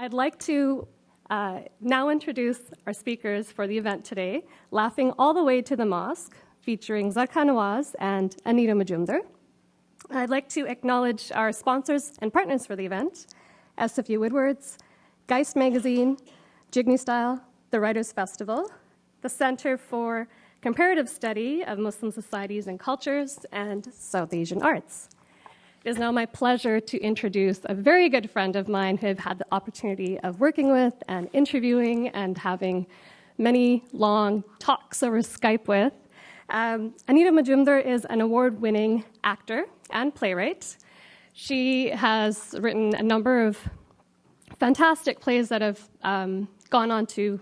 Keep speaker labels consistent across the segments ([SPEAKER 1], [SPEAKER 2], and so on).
[SPEAKER 1] I'd like to now introduce our speakers for the event today, Laughing All the Way to the Mosque, featuring Zarqa Nawaz and Anita Majumdar. I'd like to acknowledge our sponsors and partners for the event, SFU Woodwards, GEIST Magazine, Jugnistyle, the Writers' Festival, the Center for Comparative Study of Muslim Societies and Cultures, and South Asian Arts. It is now my pleasure to introduce a very good friend of mine who I've had the opportunity of working with and interviewing and having many long talks over Skype with. Anita Majumdar is an award-winning actor and playwright. She has written a number of fantastic plays that have gone on to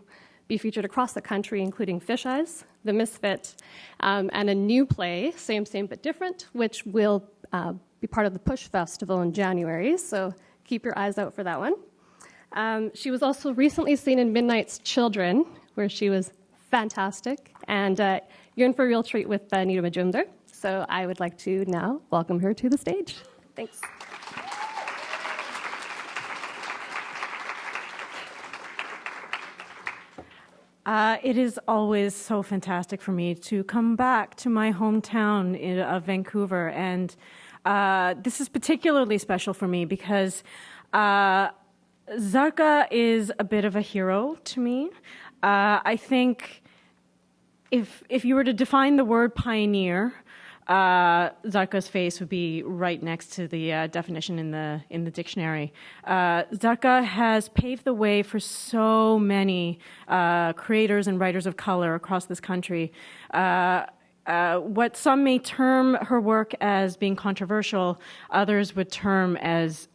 [SPEAKER 1] be featured across the country, including Fish Eyes, The Misfit, and a new play, Same, Same But Different, which will be part of the Push Festival in January, so keep your eyes out for that one. She was also recently seen in Midnight's Children, where she was fantastic, and you're in for a real treat with Anita Majumdar, so I would like to now welcome her to the stage. Thanks.
[SPEAKER 2] It is always so fantastic for me to come back to my hometown of Vancouver, and this is particularly special for me because Zarqa is a bit of a hero to me. I think if you were to define the word pioneer, Zarqa's face would be right next to the definition in the dictionary. Zarqa has paved the way for so many creators and writers of color across this country. What some may term her work as being controversial, others would term as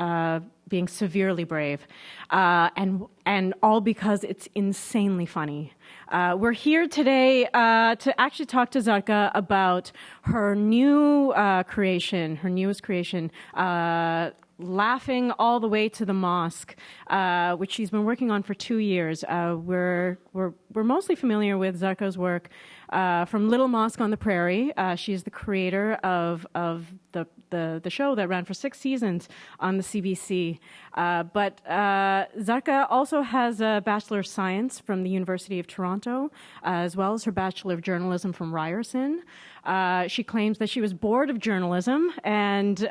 [SPEAKER 2] being severely brave, and all because it's insanely funny. We're here today to actually talk to Zarqa about her new creation, her newest creation, Laughing All the Way to the Mosque, which she's been working on for 2 years. We're mostly familiar with Zarqa's work from Little Mosque on the Prairie. She's the creator of the show that ran for 6 seasons on the CBC. But Zarqa also has a Bachelor of Science from the University of Toronto, as well as her Bachelor of Journalism from Ryerson. She claims that she was bored of journalism and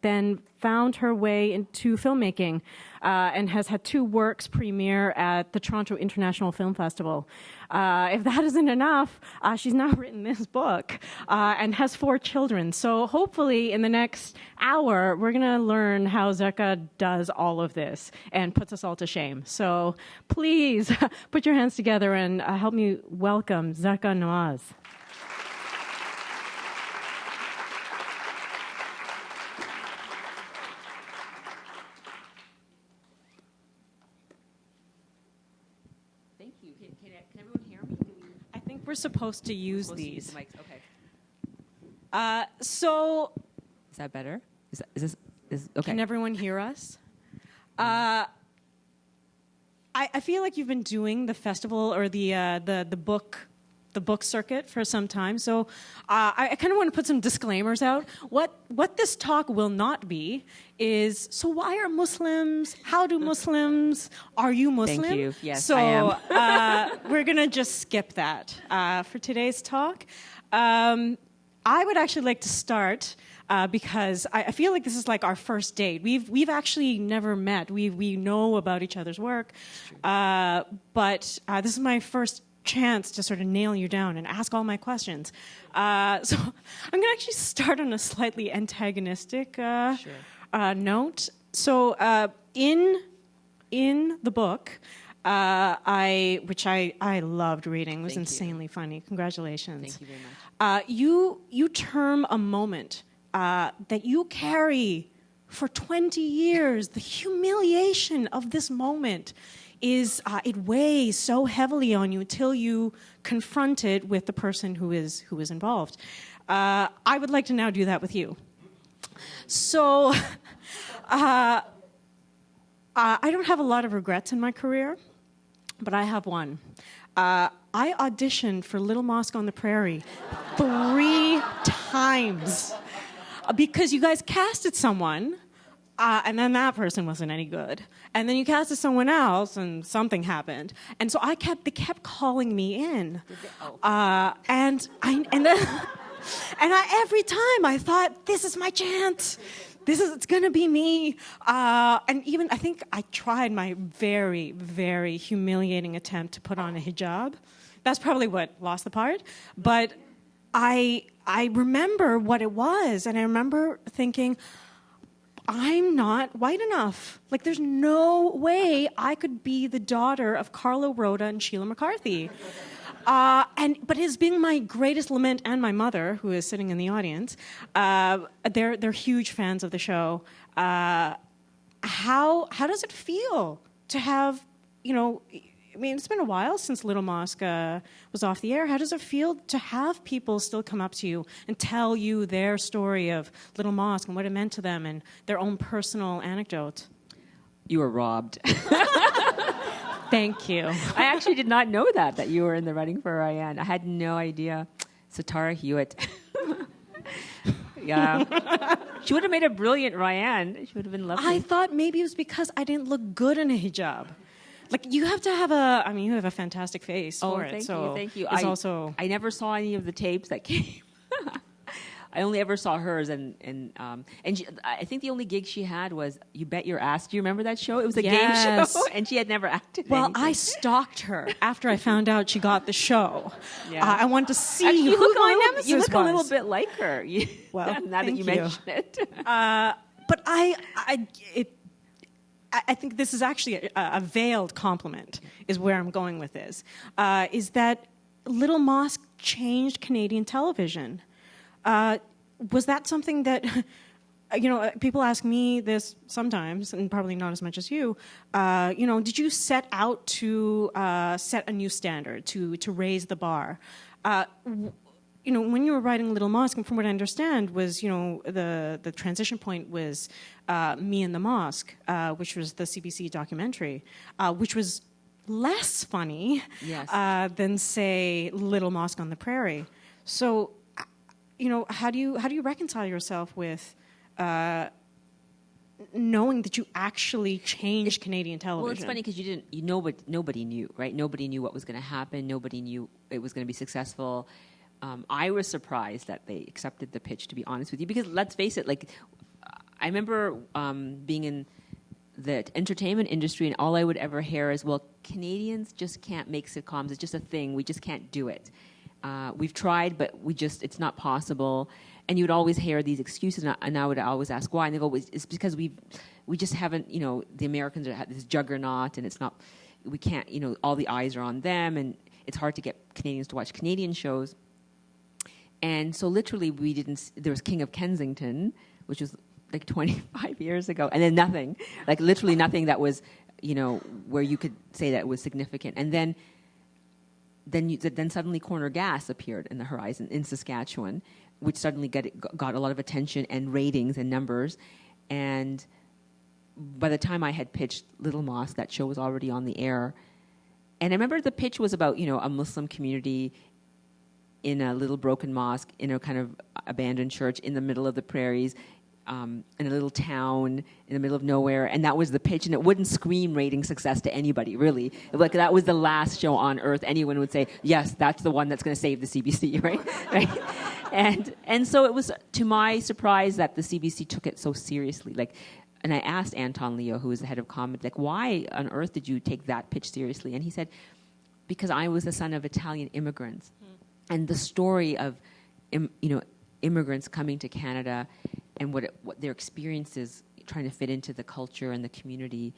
[SPEAKER 2] then found her way into filmmaking and has had 2 works premiere at the Toronto International Film Festival. If that isn't enough, she's now written this book and has 4 children. So hopefully in the next hour, we're going to learn how Zarqa does all of this and puts us all to shame. So please put your hands together and help me welcome Zarqa Nawaz. We're supposed to use these.
[SPEAKER 3] The mics. Okay.
[SPEAKER 2] So,
[SPEAKER 3] is that better? Is okay?
[SPEAKER 2] Can everyone hear us? I feel like you've been doing the festival or the book circuit for some time. So, I kind of want to put some disclaimers out. What this talk will not be is, so why are Muslims? How do Muslims? Are you Muslim?
[SPEAKER 3] Thank you. Yes,
[SPEAKER 2] so,
[SPEAKER 3] I am.
[SPEAKER 2] We're going to just skip that for today's talk. I would actually like to start because I feel like this is like our first date. We've actually never met. We know about each other's work, but this is my first chance to sort of nail you down and ask all my questions. So I'm going to actually start on a slightly antagonistic note. So in the book, which I loved reading, it was insanely funny. Congratulations.
[SPEAKER 3] Thank you very much.
[SPEAKER 2] You term a moment that you carry for 20 years. The humiliation of this moment is it weighs so heavily on you until you confront it with the person who is involved. I would like to now do that with you. So I don't have a lot of regrets in my career, but I have one. I auditioned for Little Mosque on the Prairie 3 times because you guys casted someone And then that person wasn't any good. And then you casted someone else, and something happened. And so they kept calling me in. And every time I thought, this is my chance. It's going to be me. And even I think I tried my very, very humiliating attempt to put on a hijab. That's probably what lost the part. But I remember what it was, and I remember thinking, I'm not white enough. Like, there's no way I could be the daughter of Carlo Rhoda and Sheila McCarthy. But it's been my greatest lament, and my mother, who is sitting in the audience, they're huge fans of the show. How does it feel to have, I mean, it's been a while since Little Mosque was off the air. How does it feel to have people still come up to you and tell you their story of Little Mosque and what it meant to them and their own personal anecdote?
[SPEAKER 3] You were robbed.
[SPEAKER 2] Thank you.
[SPEAKER 3] I actually did not know that you were in the running for Ryan. I had no idea. Satara Hewitt. Yeah. She would have made a brilliant Ryan. She would have been lovely.
[SPEAKER 2] I thought maybe it was because I didn't look good in a hijab. Like, you have to have you have a fantastic face for it.
[SPEAKER 3] Thank you.
[SPEAKER 2] I
[SPEAKER 3] never saw any of the tapes that came. I only ever saw hers, and she, I think the only gig she had was You Bet Your Ass. Do you remember that show? It was a game show, and she had never acted.
[SPEAKER 2] Well,
[SPEAKER 3] anything.
[SPEAKER 2] I stalked her after I found out she got the show.
[SPEAKER 3] Yeah.
[SPEAKER 2] I wanted to see
[SPEAKER 3] Actually,
[SPEAKER 2] who my nemesis was.
[SPEAKER 3] You look a little bit like her.
[SPEAKER 2] Well,
[SPEAKER 3] now that you mention it.
[SPEAKER 2] But I think this is actually a veiled compliment, is where I'm going with this, is that Little Mosque changed Canadian television. Was that something that, people ask me this sometimes, and probably not as much as you, did you set out to set a new standard, to raise the bar? When you were writing Little Mosque, and from what I understand, was the transition point was Me and the Mosque, which was the CBC documentary, which was less funny than, say, Little Mosque on the Prairie. So, how do you reconcile yourself with knowing that you actually changed Canadian television?
[SPEAKER 3] Well, it's funny because nobody knew, right? Nobody knew what was going to happen. Nobody knew it was going to be successful. I was surprised that they accepted the pitch, to be honest with you, because let's face it, like, I remember being in the entertainment industry, and all I would ever hear is, well, Canadians just can't make sitcoms. It's just a thing. We just can't do it. We've tried, but it's not possible. And you would always hear these excuses, and I would always ask why. And they go, it's because we just haven't, the Americans are this juggernaut, and it's not, we can't, all the eyes are on them, and it's hard to get Canadians to watch Canadian shows. And so literally there was King of Kensington, which was like 25 years ago, and then nothing, like literally nothing that was, where you could say that it was significant. And then suddenly Corner Gas appeared in the horizon in Saskatchewan, which suddenly got a lot of attention and ratings and numbers. And by the time I had pitched Little Mosque, that show was already on the air. And I remember the pitch was about, a Muslim community in a little broken mosque, in a kind of abandoned church in the middle of the prairies, in a little town in the middle of nowhere, and that was the pitch, and it wouldn't scream rating success to anybody, really. Like, that was the last show on earth anyone would say, yes, that's the one that's going to save the CBC, right? Right? And so it was, to my surprise, that the CBC took it so seriously. Like, and I asked Anton Leo, who was the head of comedy, like, why on earth did you take that pitch seriously? And he said, because I was the son of Italian immigrants. And the story of, immigrants coming to Canada and what their experience is trying to fit into the culture and the community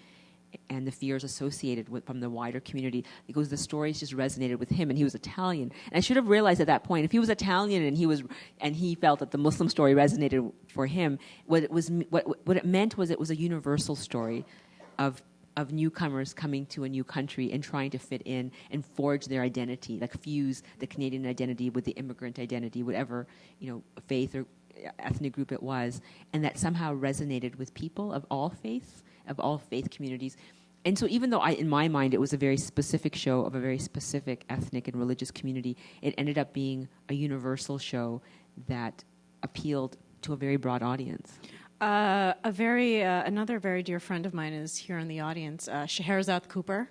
[SPEAKER 3] and the fears associated from the wider community. He goes, the stories just resonated with him, and he was Italian. And I should have realized at that point, if he was Italian and he felt that the Muslim story resonated for him, what it meant was it was a universal story of newcomers coming to a new country and trying to fit in and forge their identity, like fuse the Canadian identity with the immigrant identity, whatever, faith or ethnic group it was, and that somehow resonated with people of all faiths, of all faith communities. And so even though in my mind it was a very specific show of a very specific ethnic and religious community, it ended up being a universal show that appealed to a very broad audience.
[SPEAKER 2] Another very dear friend of mine is here in the audience, Scheherazade Cooper,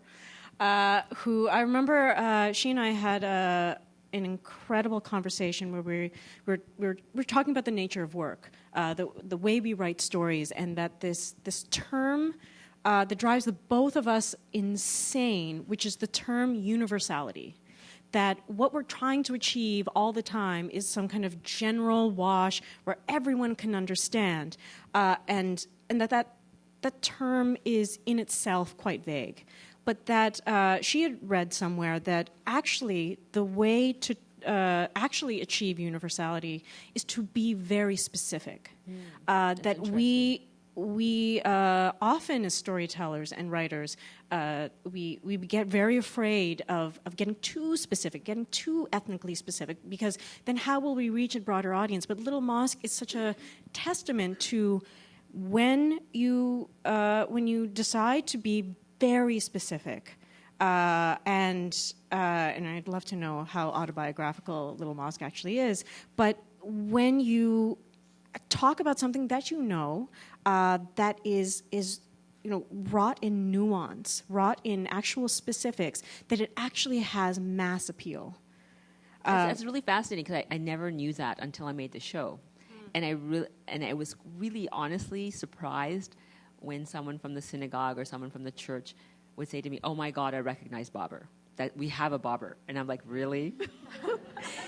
[SPEAKER 2] who I remember she and I had an incredible conversation where we're talking about the nature of work, the way we write stories, and that this term that drives the both of us insane, which is the term universality. That what we're trying to achieve all the time is some kind of general wash where everyone can understand, and that term is in itself quite vague. But that she had read somewhere that actually the way to actually achieve universality is to be very specific. That we often, as storytellers and writers, we get very afraid of getting too specific, getting too ethnically specific, because then how will we reach a broader audience? But Little Mosque is such a testament to when you decide to be very specific, and I'd love to know how autobiographical Little Mosque actually is, but when you talk about something that you know, that is wrought in nuance, wrought in actual specifics, that it actually has mass appeal.
[SPEAKER 3] That's really fascinating because I never knew that until I made the show, and I was really honestly surprised when someone from the synagogue or someone from the church would say to me, "Oh my God, I recognize Bobber. That we have a Bobber," and I'm like, "Really?"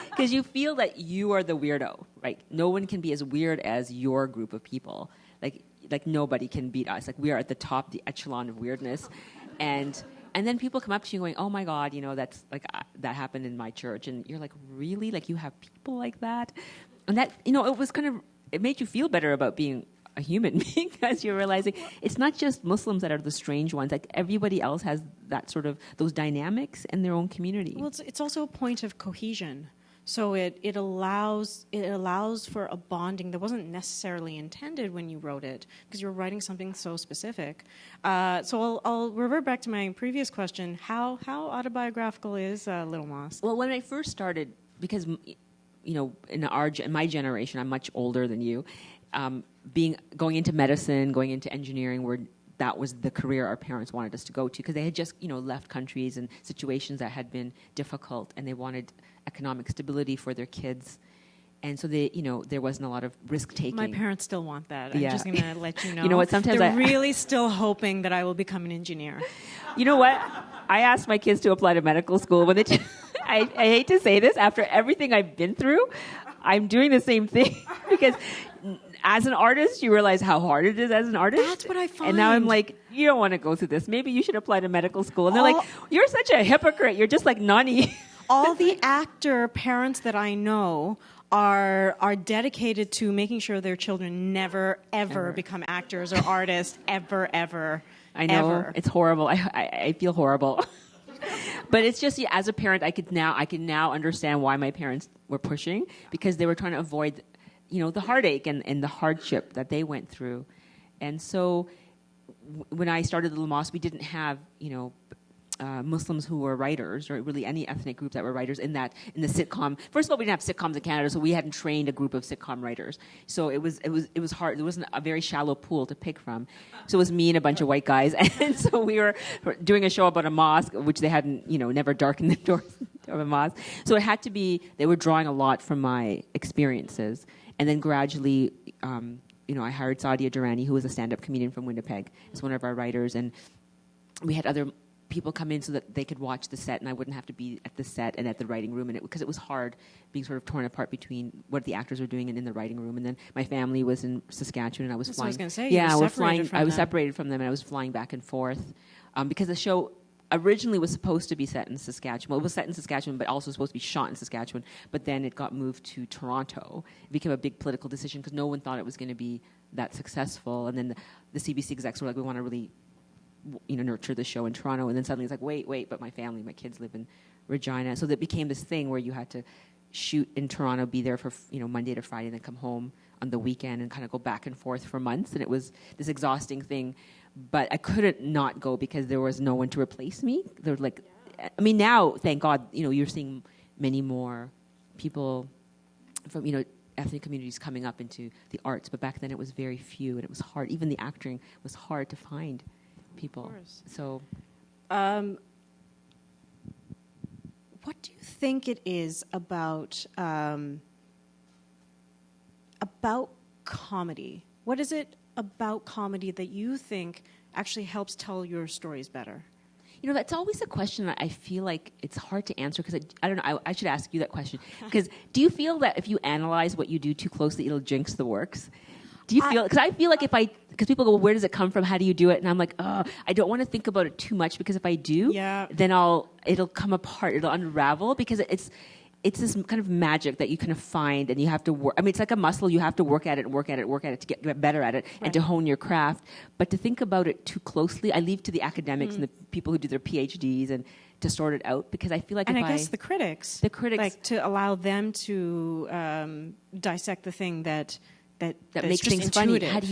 [SPEAKER 3] Because you feel that you are the weirdo, right? No one can be as weird as your group of people. Like nobody can beat us. Like we are at the top, the echelon of weirdness, and then people come up to you going, "Oh my God, that's like that happened in my church," and you're like, "Really? Like you have people like that?" And that it made you feel better about being a human being because you're realizing it's not just Muslims that are the strange ones. Like everybody else has that sort of those dynamics in their own community.
[SPEAKER 2] Well, it's also a point of cohesion. So it allows for a bonding that wasn't necessarily intended when you wrote it, because you're writing something so specific. So I'll revert back to my previous question. How autobiographical is Little Mosque?
[SPEAKER 3] Well, when I first started, because in my generation, I'm much older than you. Going into medicine, going into engineering, where that was the career our parents wanted us to go to, because they had just left countries and situations that had been difficult, and they wanted economic stability for their kids, and so there wasn't a lot of risk taking.
[SPEAKER 2] My parents still want that. I'm just going to let you know.
[SPEAKER 3] You know what? Sometimes
[SPEAKER 2] they're really still hoping that I will become an engineer.
[SPEAKER 3] You know what? I asked my kids to apply to medical school when they. I hate to say this, after everything I've been through, I'm doing the same thing because. As an artist, you realize how hard it is as an artist.
[SPEAKER 2] That's what I find.
[SPEAKER 3] And now I'm like, you don't want to go through this. Maybe you should apply to medical school. And they're like, you're such a hypocrite. You're just like Nani.
[SPEAKER 2] All the actor parents that I know are dedicated to making sure their children never, ever become actors or artists. Ever.
[SPEAKER 3] I know.
[SPEAKER 2] Ever.
[SPEAKER 3] It's horrible. I feel horrible. But it's just, as a parent, I can now understand why my parents were pushing, because they were trying to avoid the heartache and the hardship that they went through. And so when I started Little Mosque, we didn't have, Muslims who were writers, or really any ethnic group that were writers in the sitcom. First of all, we didn't have sitcoms in Canada, so we hadn't trained a group of sitcom writers. So it was hard. There wasn't a very shallow pool to pick from. So it was me and a bunch of white guys. And so we were doing a show about a mosque, which they hadn't, never darkened the doors of a mosque. So it had to be, they were drawing a lot from my experiences. And then gradually, I hired Saadia Durrani, who was a stand-up comedian from Winnipeg, as one of our writers, and we had other people come in so that they could watch the set, and I wouldn't have to be at the set and at the writing room, because it was hard being sort of torn apart between what the actors were doing and in the writing room. And then my family was in Saskatchewan, and I was flying.
[SPEAKER 2] I was going to say,
[SPEAKER 3] I was separated from them, and I was flying back and forth because the show originally was supposed to be set in Saskatchewan. Well, it was set in Saskatchewan, but also supposed to be shot in Saskatchewan. But then it got moved to Toronto. It became a big political decision because no one thought it was going to be that successful. And then the CBC execs were like, we want to really, nurture the show in Toronto. And then suddenly it's like, wait, but my kids live in Regina. So that became this thing where you had to shoot in Toronto, be there for Monday to Friday, and then come home on the weekend and kind of go back and forth for months. And it was this exhausting thing. But I couldn't not go because there was no one to replace me. There were now, thank God, you're seeing many more people from, ethnic communities coming up into the arts, but back then it was very few, and it was hard. Even the acting was hard to find people.
[SPEAKER 2] Of course.
[SPEAKER 3] So,
[SPEAKER 2] what do you think it is about comedy? What is it about comedy that you think actually helps tell your stories better?
[SPEAKER 3] You know, that's always a question that I feel like it's hard to answer because I don't know. I should ask you that question. Because do you feel that if you analyze what you do too closely, it'll jinx the works? Do you feel? Because I feel like because people go, well, where does it come from? How do you do it? And I'm like, oh, I don't want to think about it too much because if I do, then it'll come apart. It'll unravel because it's this kind of magic that you kind of find and you have to work. I mean, it's like a muscle. You have to work at it to get better at it and to hone your craft. But to think about it too closely, I leave to the academics and the people who do their PhDs and to sort it out because I feel like
[SPEAKER 2] I guess the critics, like to allow them to dissect the thing that
[SPEAKER 3] makes things
[SPEAKER 2] intuitive.
[SPEAKER 3] funny.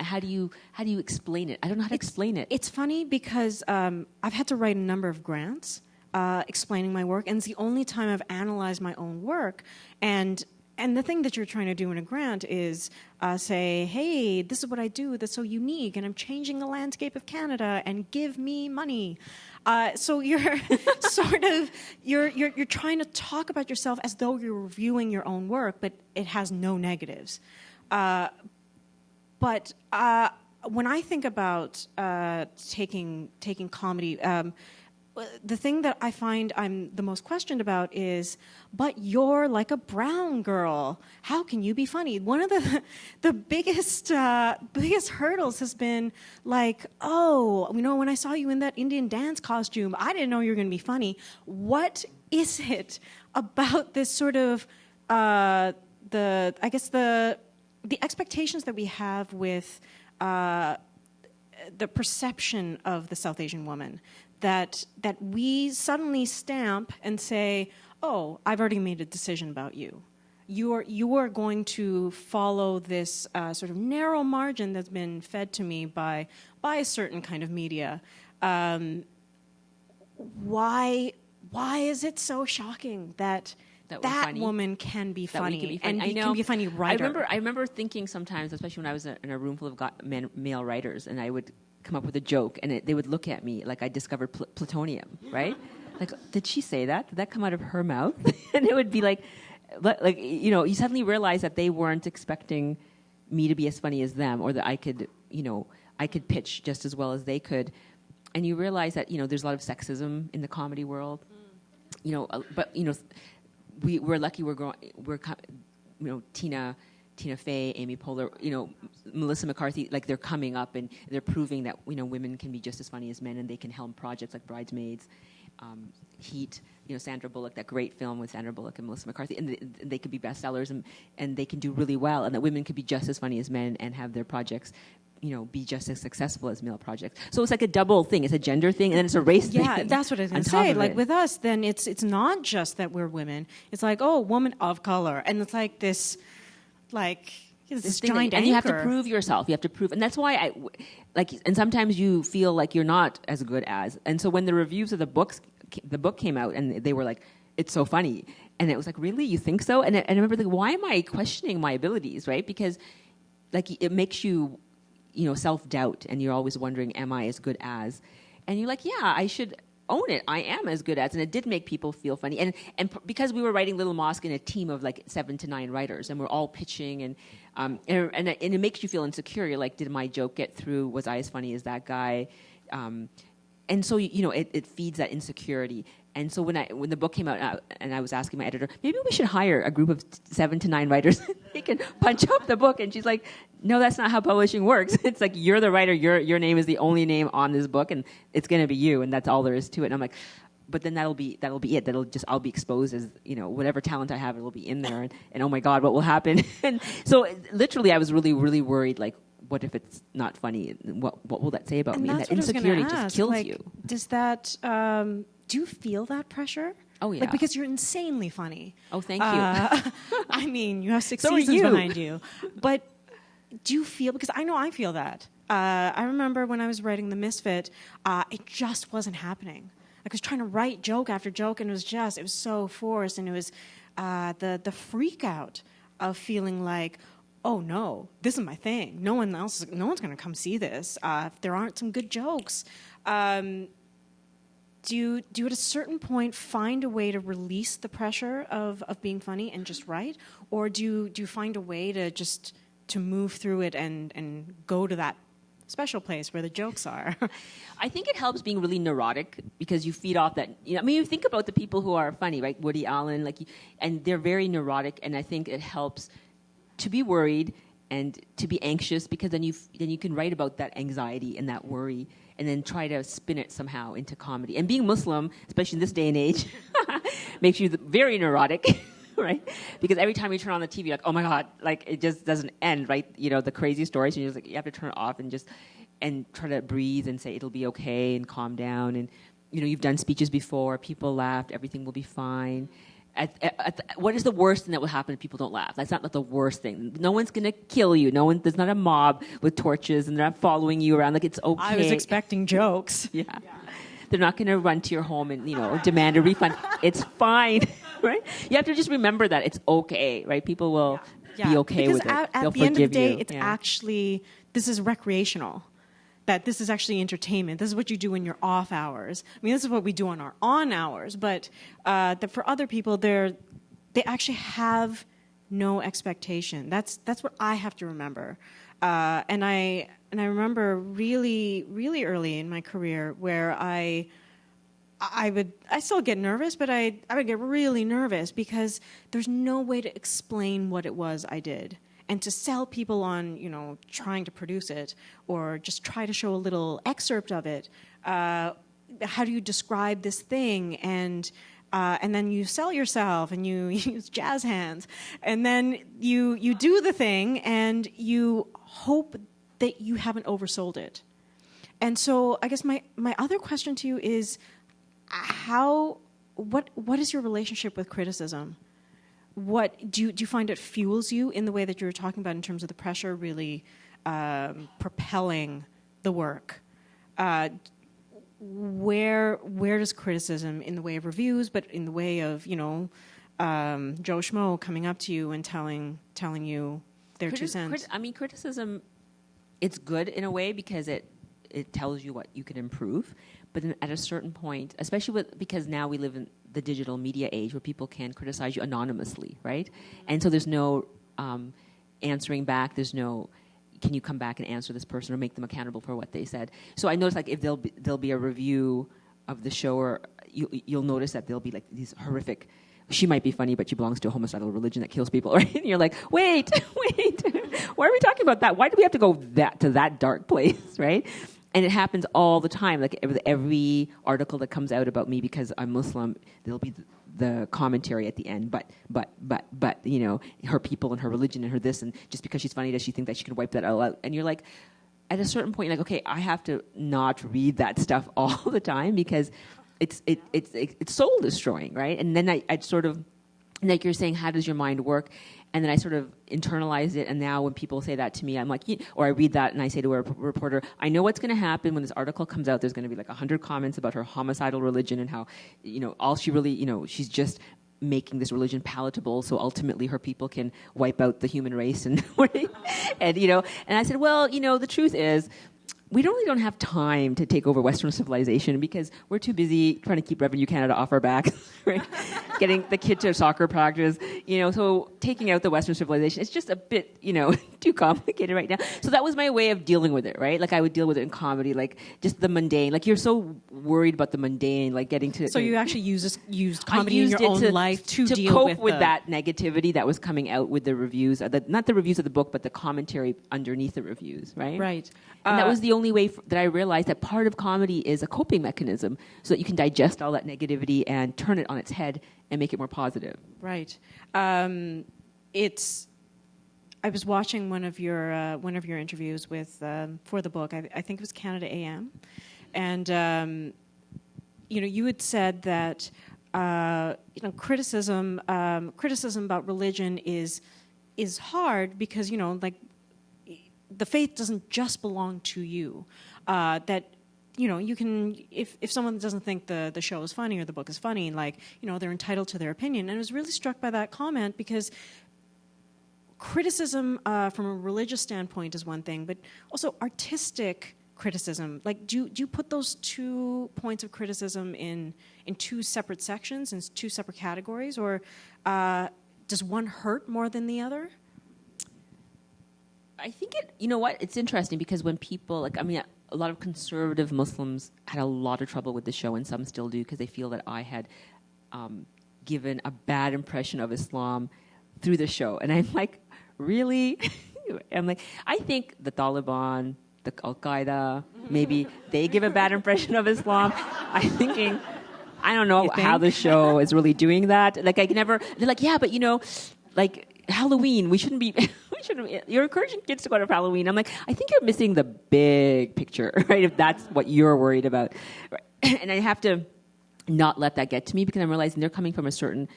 [SPEAKER 3] How do you explain it? I don't know how to explain it.
[SPEAKER 2] It's funny because I've had to write a number of grants explaining my work, and it's the only time I've analyzed my own work. And the thing that you're trying to do in a grant is say, hey, this is what I do that's so unique, and I'm changing the landscape of Canada, and give me money. So you're sort of you're trying to talk about yourself as though you're reviewing your own work, but it has no negatives. But when I think about taking comedy, the thing that I find I'm the most questioned about is, but you're like a brown girl. How can you be funny? One of the biggest hurdles has been like, oh, when I saw you in that Indian dance costume, I didn't know you were going to be funny. What is it about this sort of the expectations that we have with the perception of the South Asian woman that we suddenly stamp and say, oh, I've already made a decision about you. You are going to follow this sort of narrow margin that's been fed to me by a certain kind of media. Why is it so shocking that woman can be funny and can be a funny writer?
[SPEAKER 3] I remember thinking sometimes, especially when I was in a room full of male writers, and I would come up with a joke, and they would look at me like I discovered plutonium, right? Like, did she say that? Did that come out of her mouth? And it would be like, you suddenly realize that they weren't expecting me to be as funny as them, or that I could pitch just as well as they could. And you realize that, there's a lot of sexism in the comedy world, but we're lucky Tina Fey, Amy Poehler, Melissa McCarthy, like they're coming up and they're proving that, women can be just as funny as men and they can helm projects like Bridesmaids, Heat, Sandra Bullock, that great film with Sandra Bullock and Melissa McCarthy, and they could be bestsellers and they can do really well, and that women could be just as funny as men and have their projects be just as successful as male projects. So it's like a double thing. It's a gender thing, and then it's a race thing.
[SPEAKER 2] Yeah, that's what I was going to say. Like with us, then it's not just that we're women. It's like, oh, woman of color. And it's like this giant
[SPEAKER 3] and you have to prove yourself. You have to prove, and that's why and sometimes you feel like you're not as good as. And so when the reviews of the book came out, and they were like, "It's so funny," and it was like, "Really, you think so?" And I remember thinking, why am I questioning my abilities, right? Because it makes you, self-doubt, and you're always wondering, "Am I as good as?" And you're like, "Yeah, I should own it. I am as good as," and it did make people feel funny. And because we were writing Little Mosque in a team of like 7 to 9 writers, and we're all pitching, and it makes you feel insecure. You're like, did my joke get through? Was I as funny as that guy? And so it feeds that insecurity. And so when the book came out, and I was asking my editor, maybe we should hire a group of 7 to 9 writers. They can punch up the book. And she's like, no, that's not how publishing works. It's like, you're the writer. Your name is the only name on this book, and it's going to be you, and that's all there is to it. And I'm like, but then that'll be it. I'll be exposed as, whatever talent I have, it'll be in there. And oh my God, what will happen? And so literally, I was really, really worried. Like, what if it's not funny? What will that say about me? And that insecurity just kills you.
[SPEAKER 2] Does that? Do you feel that pressure?
[SPEAKER 3] Oh yeah,
[SPEAKER 2] because you're insanely funny.
[SPEAKER 3] Oh, thank you.
[SPEAKER 2] I mean, you have 6 seasons behind you, but do you feel? Because I know I feel that. I remember when I was writing The Misfit, it just wasn't happening. I was trying to write joke after joke, and it was so forced, and it was the freak out feeling like, oh no, this is my thing. No one's going to come see this. If there aren't some good jokes, do you at a certain point find a way to release the pressure of being funny and just write, or do you find a way to move through it and go to that special place where the jokes are?
[SPEAKER 3] I think it helps being really neurotic because you feed off that. You think about the people who are funny, right? Woody Allen, and they're very neurotic, and I think it helps to be worried and to be anxious, because then you can write about that anxiety and that worry, and then try to spin it somehow into comedy. And being Muslim, especially in this day and age, makes you very neurotic. Right? Because every time you turn on the TV, you're like, oh my God, it just doesn't end, right? The crazy stories, and you're just you have to turn it off and try to breathe and say it'll be okay and calm down. And, you've done speeches before, people laughed, everything will be fine. What is the worst thing that will happen if people don't laugh? That's not the worst thing. No one's going to kill you. There's not a mob with torches and they're not following you around. It's okay.
[SPEAKER 2] I was expecting jokes.
[SPEAKER 3] Yeah. They're not going to run to your home and, demand a refund. It's fine, right? You have to just remember that it's okay, right? People will be okay with it.
[SPEAKER 2] Because at the end of the day, it's actually, this is recreational. That this is actually entertainment. This is what you do in your off hours. This is what we do on our on hours. But that for other people, they actually have no expectation. That's what I have to remember. And I remember really, really early in my career where I still get nervous, but I would get really nervous because there's no way to explain what it was I did. And to sell people on, trying to produce it or just try to show a little excerpt of it, how do you describe this thing? And then you sell yourself and you use jazz hands. And then you do the thing and you hope that you haven't oversold it. And so I guess my other question to you is what is your relationship with criticism? What do you find it fuels you in the way that you were talking about in terms of the pressure really propelling the work? Where does criticism in the way of reviews, but in the way of Joe Schmo coming up to you and telling you their 2 cents?
[SPEAKER 3] Criticism, it's good in a way because it tells you what you can improve. But then at a certain point, especially because now we live in the digital media age where people can criticize you anonymously, right? And so there's no answering back. There's no, can you come back and answer this person or make them accountable for what they said? So I notice if there'll be a review of the show, or you'll notice that there'll be these horrific. She might be funny, but she belongs to a homicidal religion that kills people, right? And you're like, wait, why are we talking about that? Why do we have to go to that dark place, right? And it happens all the time. Every article that comes out about me because I'm Muslim, there'll be the commentary at the end. But her people and her religion and her this, and just because she's funny, does she think that she can wipe that all out? And you're like, at a certain point, you're like, okay, I have to not read that stuff all the time because it's soul destroying, right? And then I'd sort of, like you're saying, how does your mind work? And then I sort of internalize it, and now when people say that to me, I'm like, or I read that and I say to a reporter, I know what's going to happen when this article comes out. There's going to be 100 comments about her homicidal religion and how, all she really, she's just making this religion palatable, so ultimately her people can wipe out the human race, and and I said, well, the truth is, we really don't have time to take over Western civilization because we're too busy trying to keep Revenue Canada off our back, right? Getting the kid to soccer practice, so taking out the Western civilization, it's just a bit, too complicated right now. So that was my way of dealing with it, right? I would deal with it in comedy, just the mundane. You're so worried about the mundane, getting to...
[SPEAKER 2] So you actually used comedy in your own life to deal
[SPEAKER 3] cope with that negativity that was coming out with the reviews, not the reviews of the book, but the commentary underneath the reviews, right?
[SPEAKER 2] Right.
[SPEAKER 3] And that was the only way that I realized that part of comedy is a coping mechanism so that you can digest all that negativity and turn it on its head and make it more positive.
[SPEAKER 2] Right. I was watching one of your interviews with for the book. I think it was Canada AM, and you had said that criticism about religion is hard because the faith doesn't just belong to you. That you can, if someone doesn't think the show is funny or the book is funny, they're entitled to their opinion. And I was really struck by that comment because criticism from a religious standpoint is one thing, but also artistic criticism. Like, do you put those 2 points of criticism in 2 separate sections, in 2 separate categories, or does one hurt more than the other?
[SPEAKER 3] I think you know what? It's interesting because when people, a lot of conservative Muslims had a lot of trouble with the show, and some still do because they feel that I had given a bad impression of Islam through the show. And I'm like, really? I'm like, I think the Taliban, the Al-Qaeda, maybe they give a bad impression of Islam. I'm thinking, I don't know how the show is really doing that. Like, they're like, yeah, but Halloween, we shouldn't be, you're encouraging kids to go to Halloween. I'm like, I think you're missing the big picture, right? If that's what you're worried about. Right? And I have to not let that get to me because I'm realizing they're coming from a certain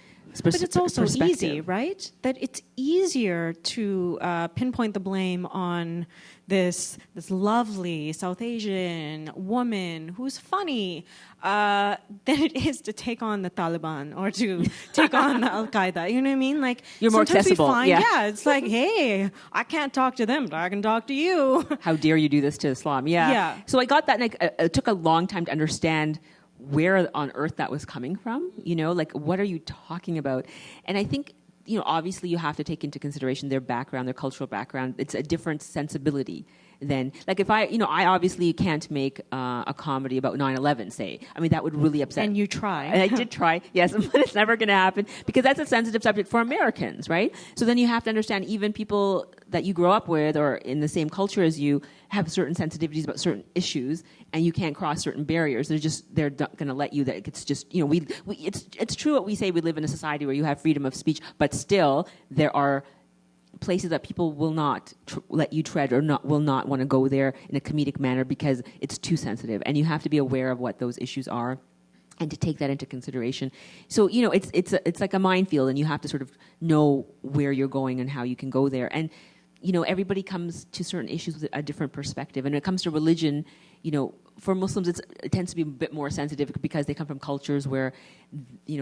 [SPEAKER 2] But it's also easy, right? That it's easier to pinpoint the blame on this lovely South Asian woman who's funny than it is to take on the Taliban or to take on the Al-Qaeda. You know what I mean? Like,
[SPEAKER 3] you're more accessible.
[SPEAKER 2] Yeah, it's like, hey, I can't talk to them, but I can talk to you.
[SPEAKER 3] How dare you do this to Islam? Yeah. So I got that, and it took a long time to understand where on earth that was coming from, what are you talking about? And I think, obviously you have to take into consideration their background, their cultural background. It's a different sensibility than, if I obviously can't make a comedy about 9/11, say. I mean, that would really upset.
[SPEAKER 2] And you try.
[SPEAKER 3] And I did try, yes, but it's never going to happen because that's a sensitive subject for Americans, right? So then you have to understand even people that you grow up with or in the same culture as you have certain sensitivities about certain issues, and you can't cross certain barriers. They're not going to let you. That it's just it's true what we say. We live in a society where you have freedom of speech, but still there are places that people will not let you tread or will not want to go there in a comedic manner because it's too sensitive, and you have to be aware of what those issues are and to take that into consideration. So it's like a minefield, and you have to sort of know where you're going and how you can go there. And everybody comes to certain issues with a different perspective. And when it comes to religion, for Muslims, it tends to be a bit more sensitive because they come from cultures where,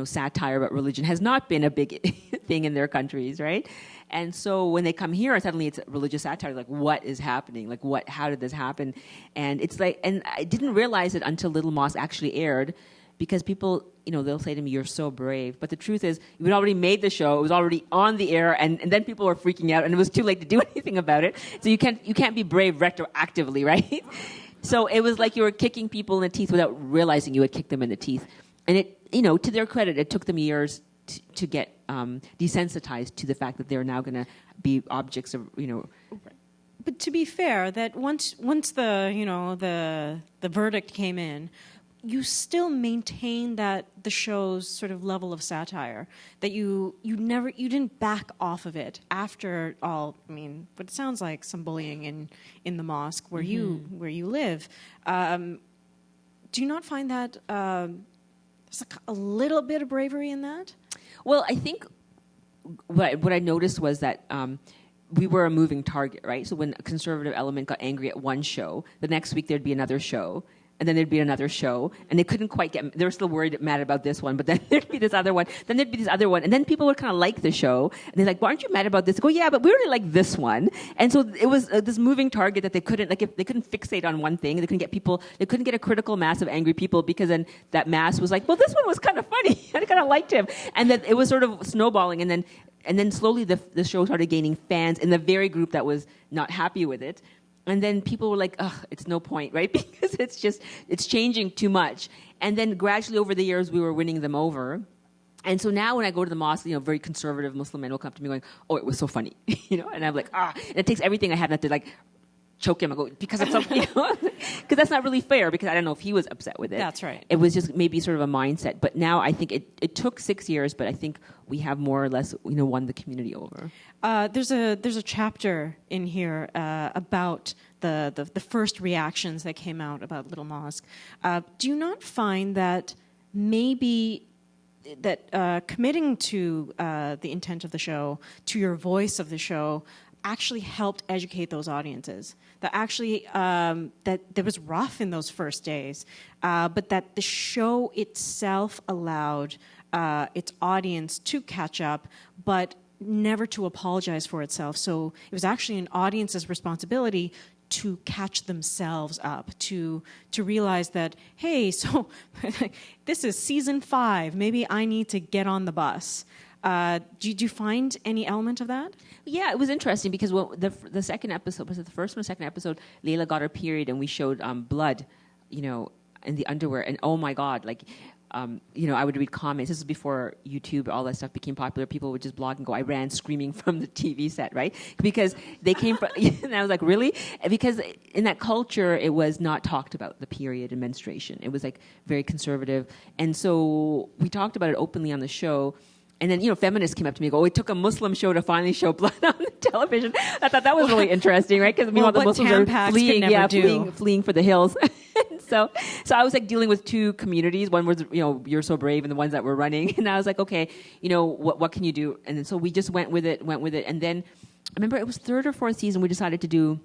[SPEAKER 3] satire about religion has not been a big thing in their countries, right? And so when they come here, suddenly it's religious satire. Like, what is happening? Like, how did this happen? And it's like, and I didn't realize it until Little Mosque actually aired, because people, they'll say to me, "You're so brave." But the truth is, we'd already made the show; it was already on the air, and then people were freaking out, and it was too late to do anything about it. So you can't be brave retroactively, right? So it was like you were kicking people in the teeth without realizing you had kicked them in the teeth. And it, to their credit, it took them years to get desensitized to the fact that they're now going to be objects of,
[SPEAKER 2] But to be fair, that once the verdict came in, you still maintain that the show's sort of level of satire, that you didn't back off of it after all. I mean, but it sounds like some bullying in the mosque where you live. Do you not find that there's a little bit of bravery in that?
[SPEAKER 3] Well, I think what I noticed was that we were a moving target, right? So when a conservative element got angry at one show, the next week there'd be another show. And then there'd be another show, and they couldn't quite they were still mad about this one, but then there'd be this other one, then there'd be this other one, and then people would kind of like the show, and they're like, "Well, aren't you mad about this?" I go, "Yeah, but we really like this one." And so it was this moving target that they couldn't, if they couldn't fixate on one thing, they couldn't get a critical mass of angry people, because then that mass was like, "Well, this one was kind of funny, I kind of liked him," and then it was sort of snowballing, and then slowly the show started gaining fans in the very group that was not happy with it. And then people were like, "Ugh, it's no point," right? Because it's changing too much. And then gradually over the years, we were winning them over. And so now when I go to the mosque, very conservative Muslim men will come to me going, "Oh, it was so funny," and I'm like, and it takes everything I have not to choke him. I go, because it's so, because that's not really fair, because I don't know if he was upset with it.
[SPEAKER 2] That's right.
[SPEAKER 3] It was just maybe sort of a mindset. But now I think it took 6 years, but I think we have more or less, won the community over.
[SPEAKER 2] There's a chapter in here about the first reactions that came out about Little Mosque. Do you not find that maybe that committing to the intent of the show, to your voice of the show, actually helped educate those audiences? That actually that it was rough in those first days, but that the show itself allowed its audience to catch up, but never to apologize for itself. So it was actually an audience's responsibility to catch themselves up, to realize that, hey, so this is season 5. Maybe I need to get on the bus. Did you find any element of that?
[SPEAKER 3] Yeah, it was interesting because the second episode, was it the first one or second episode, Layla got her period and we showed blood, in the underwear. And oh my God, I would read comments. This is before YouTube, all that stuff became popular. People would just blog and go, I ran screaming from the TV set, right? Because they came from, and I was like, really? Because in that culture, it was not talked about, the period and menstruation. It was very conservative. And so we talked about it openly on the show. And then, feminists came up to me and go, it took a Muslim show to finally show blood on the television. I thought that was really interesting, right? Because meanwhile, the Muslims are fleeing for the hills. So I was dealing with two communities. One was, you're so brave, and the ones that were running. And I was like, okay, what can you do? And then so we just went with it. And then I remember it was third or fourth season, we decided to do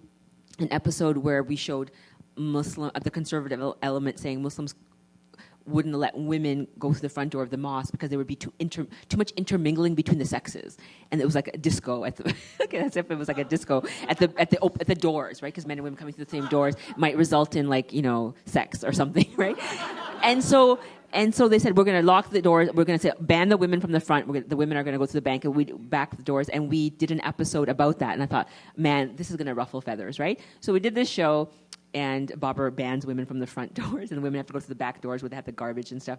[SPEAKER 3] an episode where we showed the conservative element saying Muslims wouldn't let women go through the front door of the mosque because there would be too much intermingling between the sexes, and it was like a disco at the as if it was like a disco at the doors, right? Because men and women coming through the same doors might result in sex or something, right? And so they said, we're going to lock the doors. We're going to ban the women from the front. The women are going to go to the bank, and we back the doors. And we did an episode about that. And I thought, man, this is going to ruffle feathers, right? So we did this show. And Bobber bans women from the front doors, and the women have to go to the back doors where they have the garbage and stuff.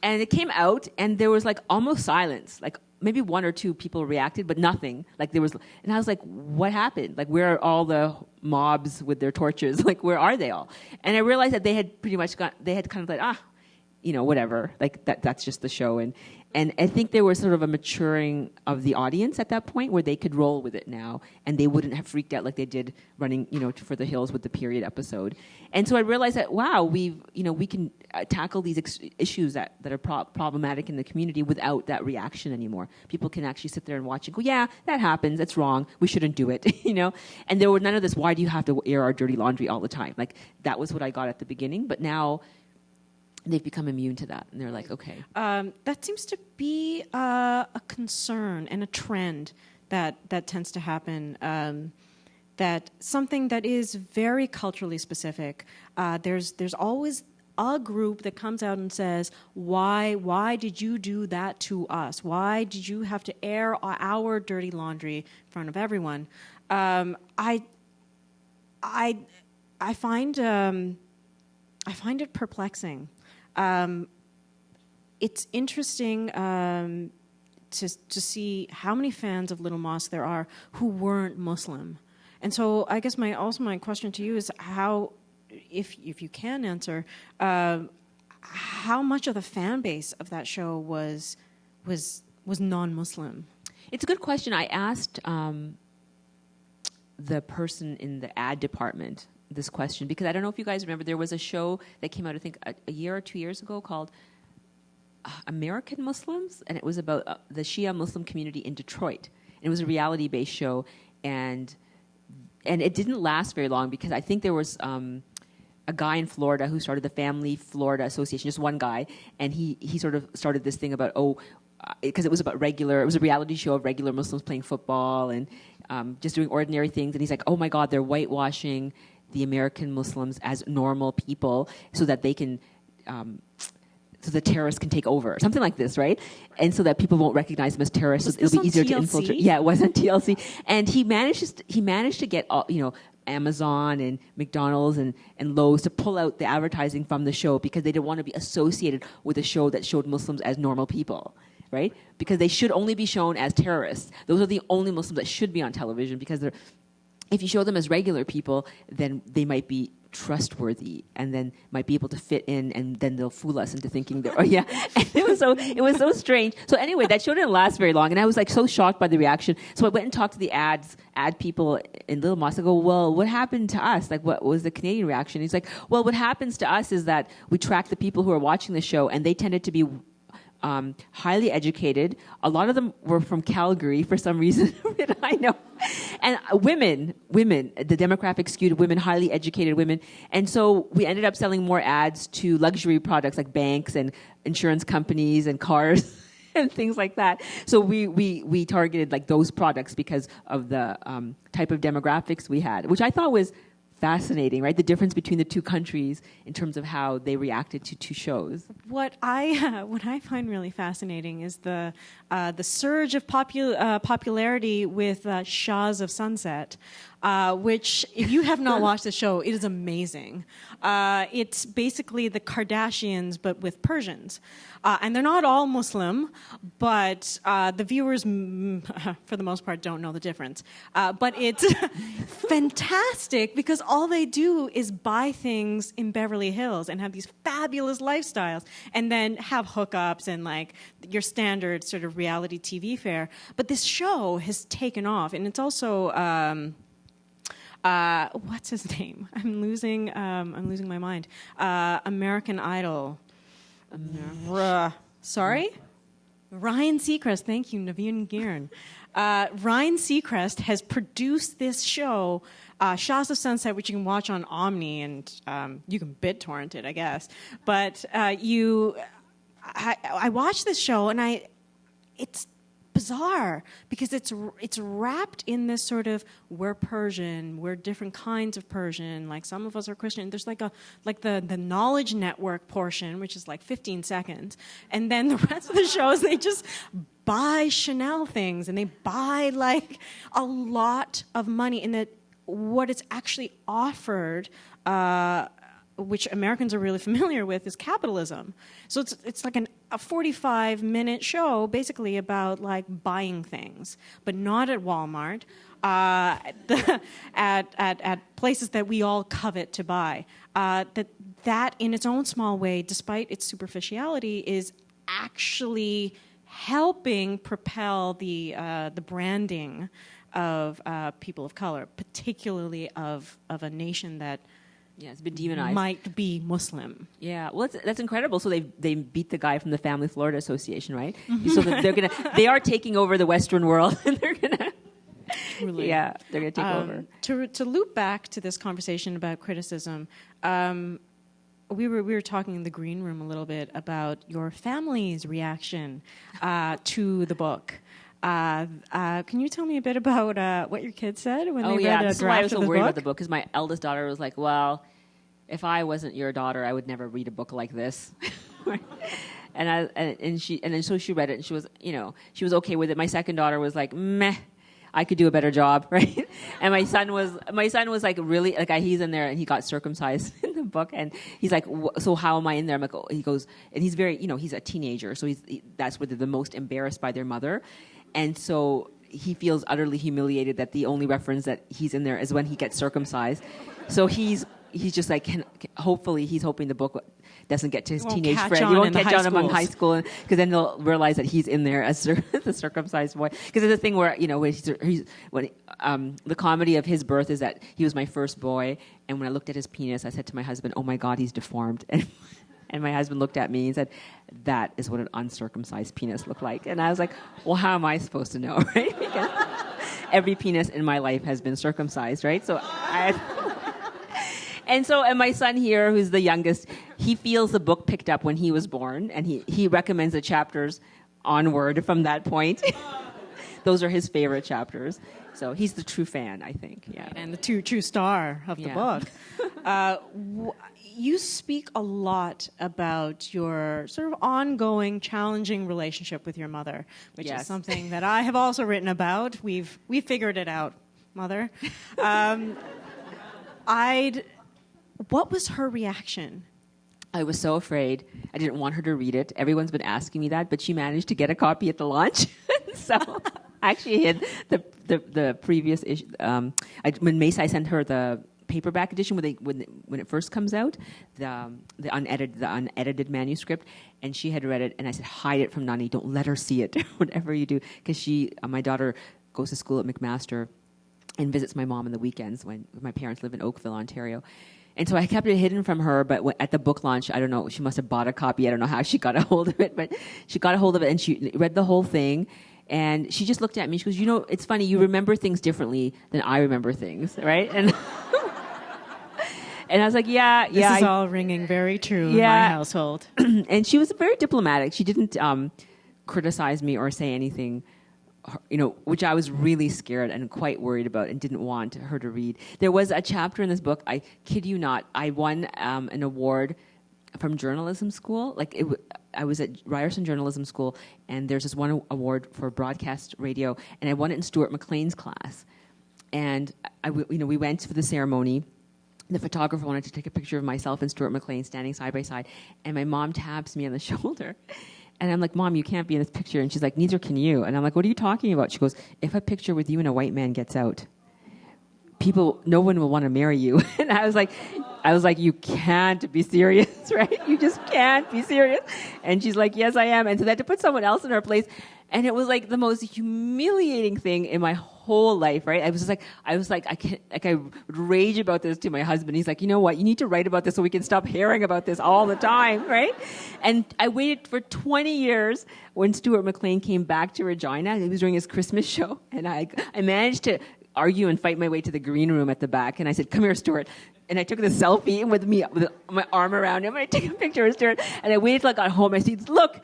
[SPEAKER 3] And it came out, and there was almost silence. Maybe one or two people reacted, but nothing. And I was like, what happened? Where are all the mobs with their torches? Where are they all? And I realized that they had pretty much whatever. That's just the show. And I think there was sort of a maturing of the audience at that point where they could roll with it now, and they wouldn't have freaked out like they did running, for the hills with the period episode. And so I realized that, wow, we can tackle these issues that are problematic in the community without that reaction anymore. People can actually sit there and watch and go, yeah, that happens. That's wrong. We shouldn't do it, And there was none of this, why do you have to air our dirty laundry all the time? That was what I got at the beginning. But now they've become immune to that, and they're like, okay.
[SPEAKER 2] That seems to be a concern and a trend that tends to happen. That something that is very culturally specific. There's always a group that comes out and says, why did you do that to us? Why did you have to air our dirty laundry in front of everyone? I find it perplexing. It's interesting to see how many fans of Little Mosque there are who weren't Muslim. And so I guess my question to you is how, if you can answer, how much of the fan base of that show was non-Muslim?
[SPEAKER 3] It's a good question. I asked the person in the ad department this question because I don't know if you guys remember, there was a show that came out I think a year or 2 years ago called American Muslims, and it was about the Shia Muslim community in Detroit. And it was a reality-based show, and it didn't last very long because I think there was a guy in Florida who started the Family Florida Association, just one guy, and he sort of started this thing about because it was a reality show of regular Muslims playing football and just doing ordinary things, and he's like, oh my God, they're whitewashing the American Muslims as normal people so that they can, so the terrorists can take over, something like this, right? And so that people won't recognize them as terrorists, so it'll be easier to infiltrate. Yeah, it was on TLC, and he managed to get Amazon and McDonald's and Lowe's to pull out the advertising from the show because they didn't want to be associated with a show that showed Muslims as normal people, right? Because they should only be shown as terrorists. Those are the only Muslims that should be on television because if you show them as regular people, then they might be trustworthy and then might be able to fit in, and then they'll fool us into thinking they're, And it was so strange. So anyway, that show didn't last very long, and I was so shocked by the reaction. So I went and talked to the ad people in Little Mosque. I go, well, what happened to us? What was the Canadian reaction? He's like, well, what happens to us is that we track the people who are watching the show, and they tended to be highly educated. A lot of them were from Calgary for some reason. I know. And women, the demographic skewed women, highly educated women. And so we ended up selling more ads to luxury products like banks and insurance companies and cars. and things like that. So we targeted like those products because of the type of demographics we had, which I thought was fascinating, right? The difference between the two countries in terms of how they reacted to two shows.
[SPEAKER 2] What I find really fascinating is the surge of popularity with Shahs of Sunset, which, if you have not watched the show, it is amazing. It's basically the Kardashians, but with Persians. And they're not all Muslim, but the viewers, for the most part, don't know the difference. But it's fantastic because all they do is buy things in Beverly Hills and have these fabulous lifestyles and then have hookups and like your standard sort of reality TV fare. But this show has taken off, and it's also... what's his name? I'm losing my mind. American Idol. Sorry? Ryan Seacrest. Thank you, Naveen Giran. Ryan Seacrest has produced this show, Shahs of Sunset, which you can watch on Omni, and you can BitTorrent it, I guess. But I watched this show, and it's bizarre because it's wrapped in this sort of, we're Persian, we're different kinds of Persian, like some of us are Christian. There's like the knowledge network portion, which is like 15 seconds, and then the rest of the shows they just buy Chanel things and they buy like a lot of money, and that what it's actually offered, which Americans are really familiar with, is capitalism. So it's like a 45-minute show basically about like buying things, but not at Walmart, at places that we all covet to buy. That in its own small way, despite its superficiality, is actually helping propel the branding of people of color, particularly of a nation that
[SPEAKER 3] it's been demonized.
[SPEAKER 2] Might be Muslim.
[SPEAKER 3] Yeah, well, that's incredible. So they beat the guy from the Family Florida Association, right? So that they are taking over the Western world, and they're gonna. Truly. Yeah, they're gonna take over.
[SPEAKER 2] To loop back to this conversation about criticism, we were talking in the green room a little bit about your family's reaction to the book. Can you tell me a bit about what your kids said when they read a draft of the book?
[SPEAKER 3] This is why I was so worried about the book, because my eldest daughter was like, well, if I wasn't your daughter, I would never read a book like this. and so she read it, and she was okay with it. My second daughter was like, meh, I could do a better job, right? And my son was like, really, like he's in there and he got circumcised in the book, and he's like, so how am I in there? I'm like, oh, he goes, and he's very, he's a teenager, so that's where they're the most embarrassed by their mother. And so he feels utterly humiliated that the only reference that he's in there is when he gets circumcised. So he's just like, hopefully he's hoping the book doesn't get to his teenage friend. He won't catch on among high school, because then they'll realize that he's in there as the circumcised boy. Because there's a thing where, when the comedy of his birth is that he was my first boy, and when I looked at his penis, I said to my husband, oh my God, he's deformed. And my husband looked at me and said, that is what an uncircumcised penis looked like. And I was like, well, how am I supposed to know, right? Because every penis in my life has been circumcised, right? And my son here, who's the youngest, he feels the book picked up when he was born, and he recommends the chapters onward from that point. Those are his favorite chapters. So he's the true fan, I think. Yeah.
[SPEAKER 2] And the true star of the book. You speak a lot about your sort of ongoing, challenging relationship with your mother, which is something that I have also written about. We've figured it out, Mother. What was her reaction?
[SPEAKER 3] I was so afraid. I didn't want her to read it. Everyone's been asking me that, but she managed to get a copy at the launch. So I actually hid the previous issue. When Mace, I sent her the paperback edition when it first comes out, the unedited manuscript, and she had read it, and I said, hide it from Nani, don't let her see it, whatever you do, because my daughter goes to school at McMaster and visits my mom on the weekends when my parents live in Oakville, Ontario. And so I kept it hidden from her, but at the book launch, I don't know, she must have bought a copy. I don't know how she got a hold of it, but she got a hold of it, and she read the whole thing. And she just looked at me. She goes, it's funny, you remember things differently than I remember things, right? And I was like, yeah.
[SPEAKER 2] This is all ringing very true in my household.
[SPEAKER 3] And she was very diplomatic. She didn't criticize me or say anything, which I was really scared and quite worried about and didn't want her to read. There was a chapter in this book, I kid you not, I won an award from journalism school. I was at Ryerson Journalism School, and there's this one award for broadcast radio, and I won it in Stuart McLean's class. And we went for the ceremony. The photographer wanted to take a picture of myself and Stuart McLean standing side by side, and my mom taps me on the shoulder. And I'm like, Mom, you can't be in this picture. And she's like, neither can you. And I'm like, what are you talking about? She goes, if a picture with you and a white man gets out, no one will want to marry you. And I was like, you can't be serious, right? You just can't be serious. And she's like, yes, I am. And so they had to put someone else in her place. And it was like the most humiliating thing in my whole life, right? I would rage about this to my husband. He's like, you know what? You need to write about this so we can stop hearing about this all the time, right? And I waited for 20 years when Stuart McLean came back to Regina. He was doing his Christmas show. And I managed to argue and fight my way to the green room at the back. And I said, come here, Stuart. And I took the selfie with me, with my arm around him. And I took a picture of Stuart. And I waited till I got home. I said, look,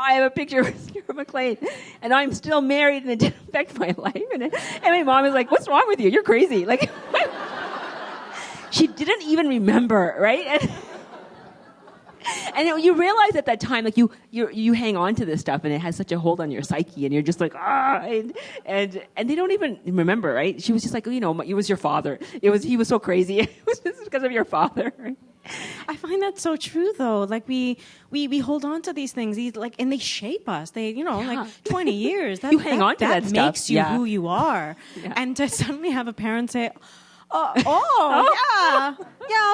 [SPEAKER 3] I have a picture of Stuart McLean, and I'm still married, and it didn't affect my life. And my mom was like, what's wrong with you? You're crazy. Like, she didn't even remember, right? And you realize at that time, like you hang on to this stuff, and it has such a hold on your psyche, and you're just like, and they don't even remember, right? She was just like, it was your father. He was so crazy. It was just because of your father, right?
[SPEAKER 2] I find that so true, though. Like we hold on to these things, and they shape us. They, like 20 years.
[SPEAKER 3] You hang on to that stuff.
[SPEAKER 2] That makes you who you are. Yeah. And to suddenly have a parent say, yeah,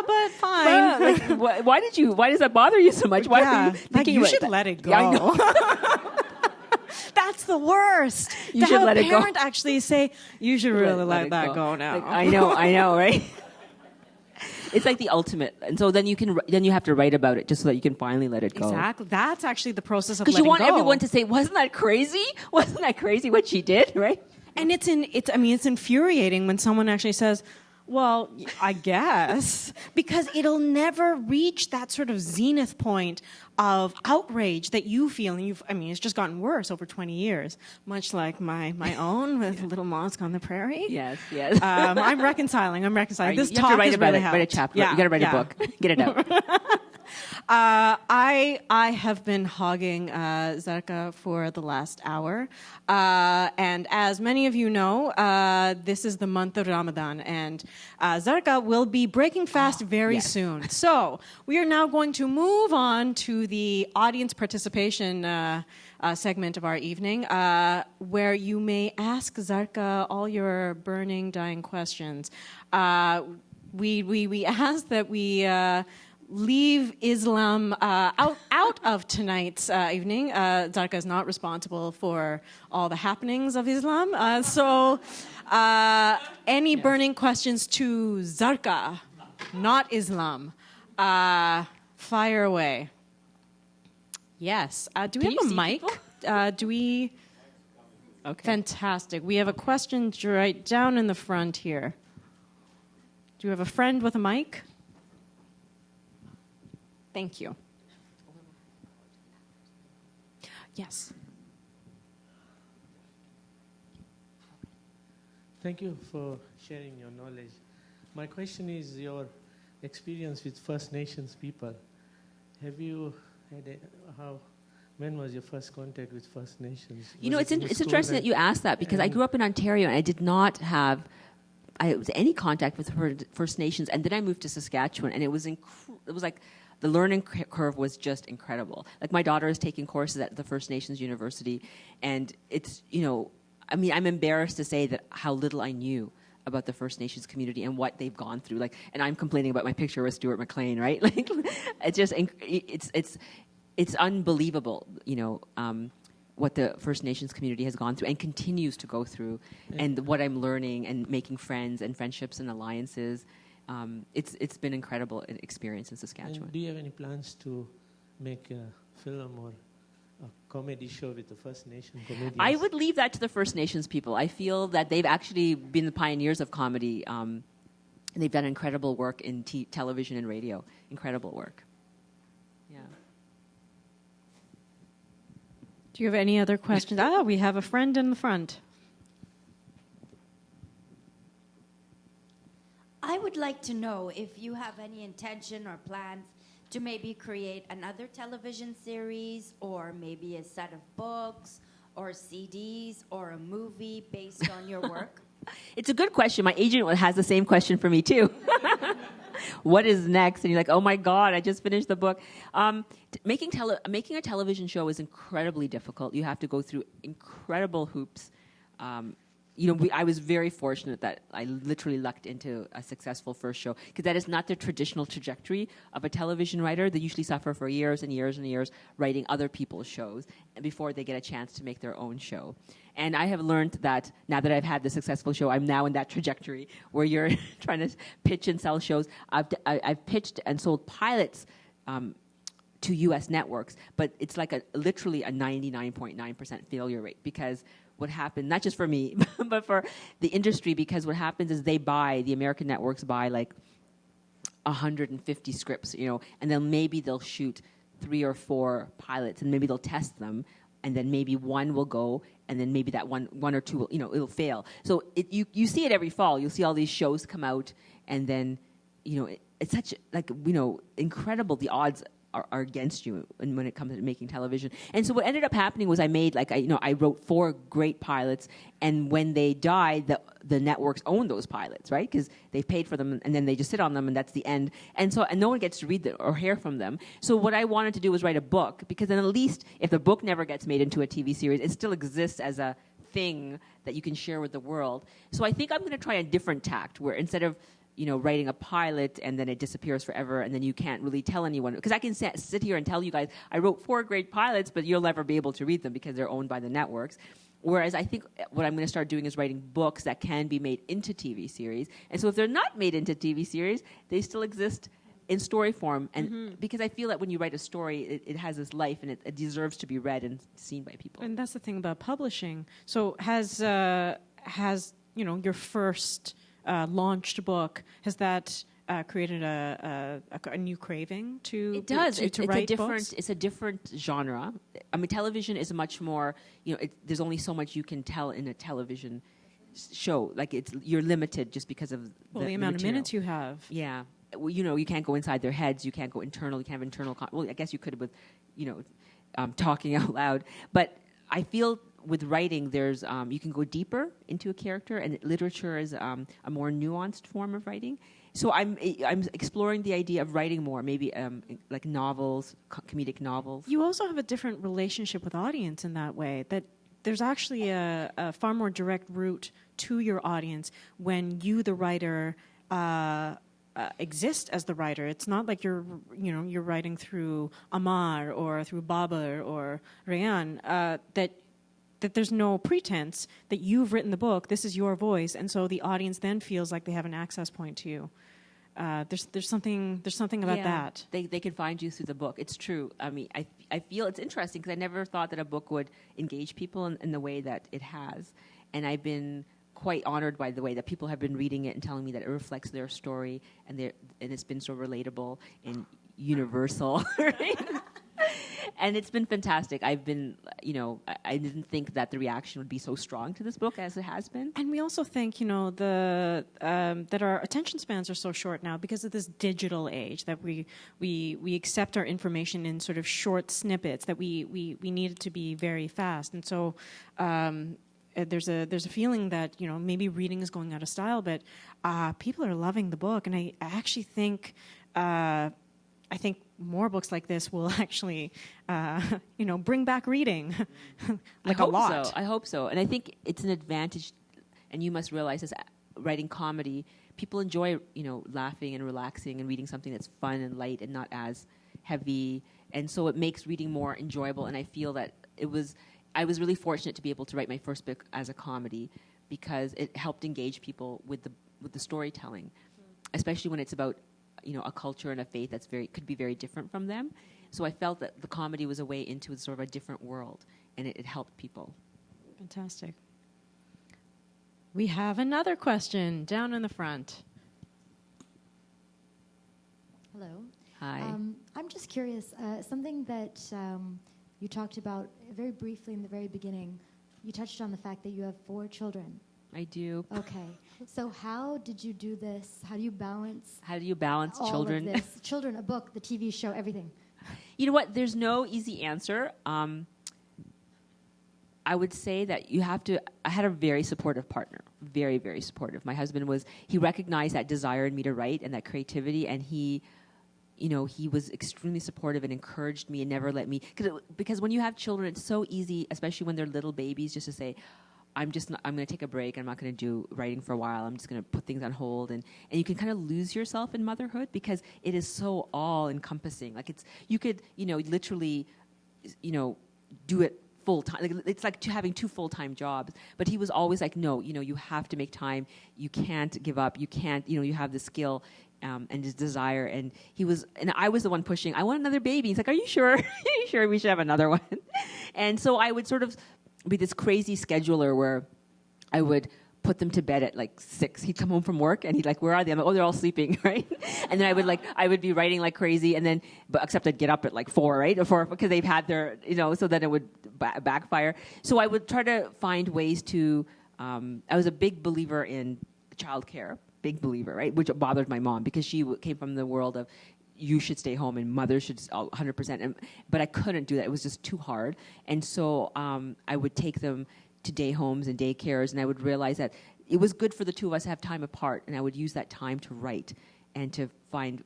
[SPEAKER 2] but fine.
[SPEAKER 3] Like, why does that bother you so much? Why are you thinking
[SPEAKER 2] you should let it go.
[SPEAKER 3] Yeah, I know.
[SPEAKER 2] That's the worst.
[SPEAKER 3] You should let it go.
[SPEAKER 2] Have a parent actually say, you should really let that go now.
[SPEAKER 3] Like, I know, right? It's like the ultimate, and so then you have to write about it just so that you can finally let it go.
[SPEAKER 2] Exactly, that's actually the process of letting go.
[SPEAKER 3] Because you want everyone to say, "Wasn't that crazy? Wasn't that crazy what she did?" Right?
[SPEAKER 2] And it's infuriating when someone actually says, well, I guess, because it'll never reach that sort of zenith point of outrage that you feel. And it's just gotten worse over 20 years, much like my own with Little Mosque on the Prairie.
[SPEAKER 3] Yes.
[SPEAKER 2] I'm reconciling. This
[SPEAKER 3] you
[SPEAKER 2] talk
[SPEAKER 3] have to write
[SPEAKER 2] has
[SPEAKER 3] about
[SPEAKER 2] really
[SPEAKER 3] it.
[SPEAKER 2] helped.
[SPEAKER 3] Write a chapter. You got to write a book. Get it out.
[SPEAKER 2] I have been hogging Zarqa for the last hour. And as many of you know, this is the month of Ramadan. And Zarqa will be breaking fast very soon. So we are now going to move on to the audience participation segment of our evening, where you may ask Zarqa all your burning, dying questions. We ask that we leave Islam out of tonight's evening. Zarqa is not responsible for all the happenings of Islam. So any burning questions to Zarqa, not Islam, fire away. Yes. Do we have a mic? Do we? Okay. Fantastic. We have a question right down in the front here. Do you have a friend with a mic? Thank you. Yes.
[SPEAKER 4] Thank you for sharing your knowledge. My question is your experience with First Nations people. Have you had when was your first contact with First Nations?
[SPEAKER 3] It's interesting that you asked that, because I grew up in Ontario and I did not have any contact with First Nations, and then I moved to Saskatchewan, and it was like the learning curve was just incredible. Like, my daughter is taking courses at the First Nations University, and it's, I'm embarrassed to say that how little I knew about the First Nations community and what they've gone through. Like, and I'm complaining about my picture with Stuart McLean, right? Like, it's unbelievable, what the First Nations community has gone through and continues to go through, and what I'm learning and making friends and friendships and alliances. It's been an incredible experience in Saskatchewan.
[SPEAKER 4] And do you have any plans to make a film or a comedy show with the First Nation comedians?
[SPEAKER 3] I would leave that to the First Nations people. I feel that they've actually been the pioneers of comedy. And they've done incredible work in television and radio. Incredible work. Yeah.
[SPEAKER 2] Do you have any other questions? We have a friend in the front.
[SPEAKER 5] I would like to know if you have any intention or plans to maybe create another television series or maybe a set of books or CDs or a movie based on your work?
[SPEAKER 3] It's a good question. My agent has the same question for me, too. What is next? And you're like, oh, my God, I just finished the book. Making a television show is incredibly difficult. You have to go through incredible hoops. I was very fortunate that I literally lucked into a successful first show, because that is not the traditional trajectory of a television writer. They usually suffer for years and years and years writing other people's shows before they get a chance to make their own show. And I have learned that now that I've had the successful show, I'm now in that trajectory where you're trying to pitch and sell shows. I've pitched and sold pilots to U.S. networks, but it's like literally a 99.9% failure rate, because what happened, not just for me, but for the industry, because what happens is the American networks buy like 150 scripts, and then maybe they'll shoot 3 or 4 pilots, and maybe they'll test them, and then maybe one will go, and then maybe that one or two will, it'll fail. So you see it every fall. You'll see all these shows come out, and then, it's such incredible. The odds are against you when it comes to making television. And so what ended up happening was I wrote 4 great pilots, and when they died, the networks own those pilots, right? Because they paid for them, and then they just sit on them, and that's the end. And no one gets to read or hear from them. So what I wanted to do was write a book, because then at least if the book never gets made into a TV series, it still exists as a thing that you can share with the world. So I think I'm going to try a different tact, where instead of writing a pilot and then it disappears forever and then you can't really tell anyone. Because I can sit here and tell you guys, I wrote 4 great pilots, but you'll never be able to read them because they're owned by the networks. Whereas I think what I'm going to start doing is writing books that can be made into TV series. And so if they're not made into TV series, they still exist in story form. And because I feel that when you write a story, it has this life, and it deserves to be read and seen by people.
[SPEAKER 2] And that's the thing about publishing. So has your first launched book, has that created a new craving to
[SPEAKER 3] it does
[SPEAKER 2] to write books?
[SPEAKER 3] It's a different genre. I mean, television is much more, there's only so much you can tell in a television show. Like you're limited just because of the
[SPEAKER 2] amount
[SPEAKER 3] material.
[SPEAKER 2] of minutes you have.
[SPEAKER 3] Yeah. Well, you can't go inside their heads, you can't go internal, you can't have internal well, I guess you could with talking out loud, but I feel with writing, there's you can go deeper into a character, and literature is a more nuanced form of writing. So I'm exploring the idea of writing more, maybe like novels, comedic novels.
[SPEAKER 2] You also have a different relationship with audience in that way. That there's actually a far more direct route to your audience when you, the writer, exist as the writer. It's not like you're writing through Amar or through Babar or Rayan. That there's no pretense that you've written the book, this is your voice, and so the audience then feels like they have an access point to you. There's something about that.
[SPEAKER 3] They can find you through the book. It's true. I mean, I feel it's interesting because I never thought that a book would engage people in the way that it has, and I've been quite honored by the way that people have been reading it and telling me that it reflects their story, and it's been so relatable and universal. Right? And it's been fantastic. I've been, I didn't think that the reaction would be so strong to this book as it has been.
[SPEAKER 2] And we also think, that our attention spans are so short now because of this digital age, that we accept our information in sort of short snippets, that we need it to be very fast. And so there's a feeling that, maybe reading is going out of style, but people are loving the book. And I actually think... I think more books like this will actually, bring back reading, a lot.
[SPEAKER 3] I hope so. And I think it's an advantage, and you must realize this, writing comedy, people enjoy, laughing and relaxing and reading something that's fun and light and not as heavy. And so it makes reading more enjoyable. And I feel that I was really fortunate to be able to write my first book as a comedy because it helped engage people with the storytelling, especially when it's about a culture and a faith that's could be very different from them. So I felt that the comedy was a way into sort of a different world, and it helped people.
[SPEAKER 2] Fantastic. We have another question down in the front.
[SPEAKER 6] Hello.
[SPEAKER 3] Hi.
[SPEAKER 6] I'm just curious, something that you talked about, very briefly in the very beginning, you touched on the fact that you have 4 children.
[SPEAKER 3] I do.
[SPEAKER 6] Okay. So how did you do this? How do you balance?
[SPEAKER 3] How do you balance
[SPEAKER 6] all
[SPEAKER 3] children?
[SPEAKER 6] Of this? Children, a book, the TV show, everything.
[SPEAKER 3] You know what? There's no easy answer. I would say that I had a very supportive partner, very, very supportive. My husband he recognized that desire in me to write and that creativity, and he was extremely supportive and encouraged me and never let me, because when you have children, it's so easy, especially when they're little babies, just to say, I'm going to take a break. I'm not going to do writing for a while. I'm just going to put things on hold. And you can kind of lose yourself in motherhood because it is so all encompassing. Like you could, literally, do it full time. Like, it's like having 2 full-time jobs. But he was always like, no, you have to make time. You can't give up. You can't, you have the skill and his desire. And I was the one pushing, I want another baby. He's like, are you sure? Are you sure we should have another one? And so I would sort of be this crazy scheduler where I would put them to bed at like 6. He'd come home from work and he'd like, where are they? I'm like, oh, they're all sleeping, right? And then I would be writing like crazy, and then, except I'd get up at like 4, right? Because they've had their, so then it would backfire. So I would try to find ways to, I was a big believer in childcare, big believer, right? Which bothered my mom because she came from the world of, you should stay home and mothers should 100%. But I couldn't do that. It was just too hard. And so I would take them to day homes and daycares, and I would realize that it was good for the 2 of us to have time apart, and I would use that time to write and to find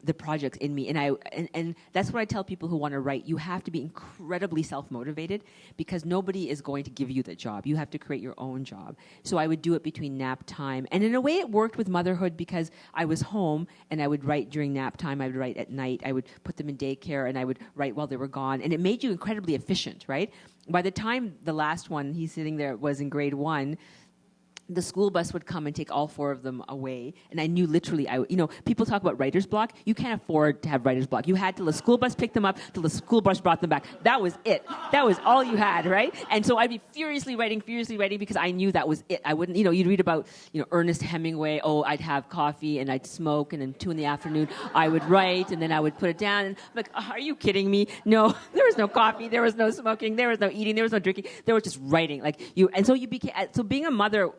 [SPEAKER 3] the projects in me. And that's what I tell people who want to write. You have to be incredibly self-motivated because nobody is going to give you the job. You have to create your own job. So I would do it between nap time. And in a way it worked with motherhood because I was home and I would write during nap time. I would write at night. I would put them in daycare and I would write while they were gone. And it made you incredibly efficient, right? By the time the last one, he's sitting there, was in grade 1, the school bus would come and take all 4 of them away. And I knew literally, people talk about writer's block. You can't afford to have writer's block. You had till the school bus picked them up, till the school bus brought them back. That was it. That was all you had, right? And so I'd be furiously writing because I knew that was it. I wouldn't, you'd read about, Ernest Hemingway. Oh, I'd have coffee and I'd smoke, and then 2 p.m, I would write, and then I would put it down. And I'm like, are you kidding me? No, there was no coffee. There was no smoking. There was no eating. There was no drinking. There was just writing. And so so being a mother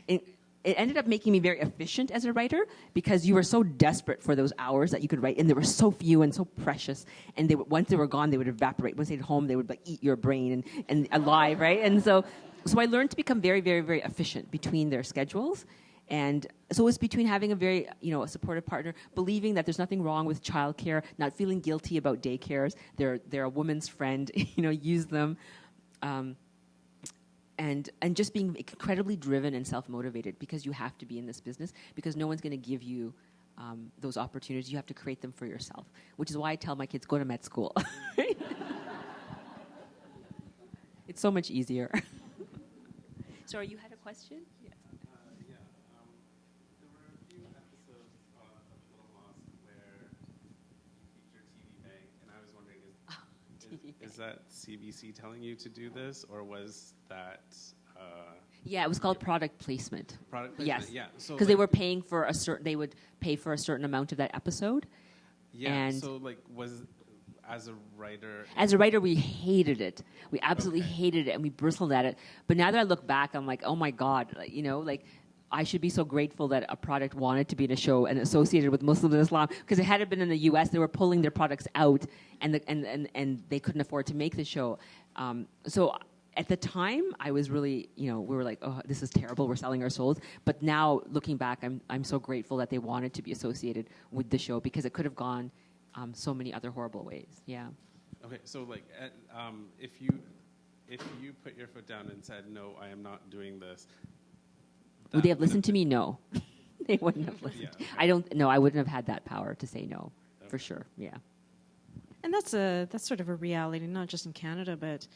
[SPEAKER 3] it ended up making me very efficient as a writer because you were so desperate for those hours that you could write, and they were so few and so precious. And once they were gone, they would evaporate. Once they get home, they would eat your brain and alive, right? And so I learned to become very, very, very efficient between their schedules. And so it's between having a very, a supportive partner, believing that there's nothing wrong with childcare, not feeling guilty about daycares. They're a woman's friend, use them. And just being incredibly driven and self-motivated because you have to be in this business because no one's going to give you those opportunities. You have to create them for yourself, which is why I tell my kids, go to med school. It's so much easier. Sorry, you had a question? Yeah.
[SPEAKER 7] There were a few episodes of Little Mosque where you featured TV Bank, and I was wondering, is that CBC telling you to do this, or was that...
[SPEAKER 3] Yeah, it was called product placement.
[SPEAKER 7] Product placement,
[SPEAKER 3] yes.
[SPEAKER 7] Yeah.
[SPEAKER 3] Because they were paying for they would pay for a certain amount of that episode.
[SPEAKER 7] Yeah,
[SPEAKER 3] and
[SPEAKER 7] so as a writer...
[SPEAKER 3] As a writer, we hated it. We absolutely hated it, and we bristled at it. But now that I look back, I'm like, oh my God, I should be so grateful that a product wanted to be in a show and associated with Muslims and Islam, because it had been in the U.S., they were pulling their products out, and they couldn't afford to make the show. So at the time, I was really, we were like, oh, this is terrible, we're selling our souls. But now, looking back, I'm so grateful that they wanted to be associated with the show, because it could have gone so many other horrible ways. Yeah.
[SPEAKER 7] Okay, so if you put your foot down and said, no, I am not doing this,
[SPEAKER 3] would they have listened to me? No. They wouldn't have listened. Yeah. I wouldn't have had that power to say no, for sure. Yeah.
[SPEAKER 2] And that's sort of a reality, not just in Canada, but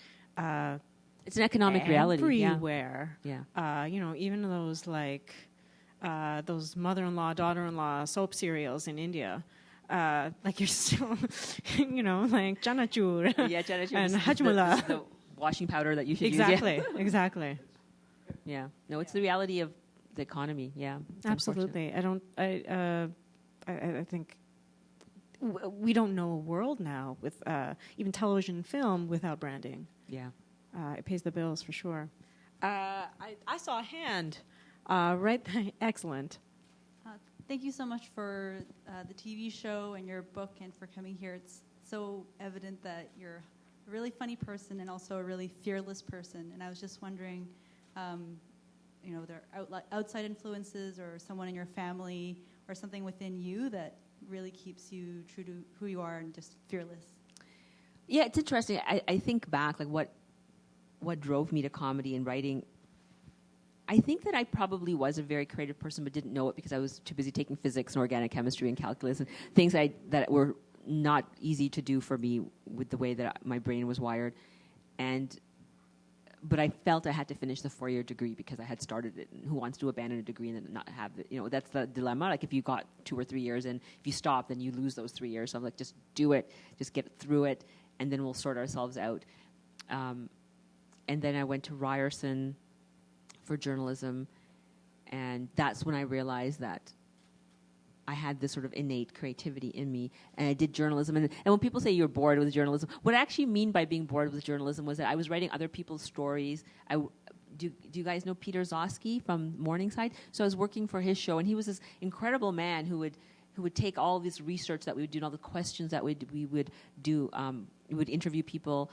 [SPEAKER 3] it's an economic reality.
[SPEAKER 2] Everywhere.
[SPEAKER 3] Yeah.
[SPEAKER 2] Even those mother-in-law, daughter-in-law soap serials in India. You're still, like Janachur.
[SPEAKER 3] Yeah, Janachur.
[SPEAKER 2] And Hajmullah.
[SPEAKER 3] The washing powder that you should use.
[SPEAKER 2] Exactly.
[SPEAKER 3] Yeah. No, it's the reality of the economy. Yeah.
[SPEAKER 2] Absolutely. I think we don't know a world now with even television and film without branding.
[SPEAKER 3] Yeah.
[SPEAKER 2] It pays the bills for sure. I saw a hand. Right, excellent.
[SPEAKER 8] Thank you so much for the TV show and your book and for coming here. It's so evident that you're a really funny person and also a really fearless person. And I was just wondering, there are outside influences or someone in your family or something within you that really keeps you true to who you are and just fearless.
[SPEAKER 3] Yeah, it's interesting. I think back, like what drove me to comedy and writing. I think that I probably was a very creative person, but didn't know it because I was too busy taking physics and organic chemistry and calculus and things that were not easy to do for me with the way that my brain was wired. But I felt I had to finish the 4-year degree because I had started it. And who wants to abandon a degree and then not have it? That's the dilemma. Like if you got 2 or 3 years and if you stop, then you lose those 3 years. So I'm like, just do it, just get through it, and then we'll sort ourselves out. And then I went to Ryerson for journalism, and that's when I realized that I had this sort of innate creativity in me, and I did journalism. And when people say you're bored with journalism, what I actually mean by being bored with journalism was that I was writing other people's stories. Do you guys know Peter Zosky from Morningside? So I was working for his show, and he was this incredible man who would take all this research that we would do and all the questions that we would do. We would interview people,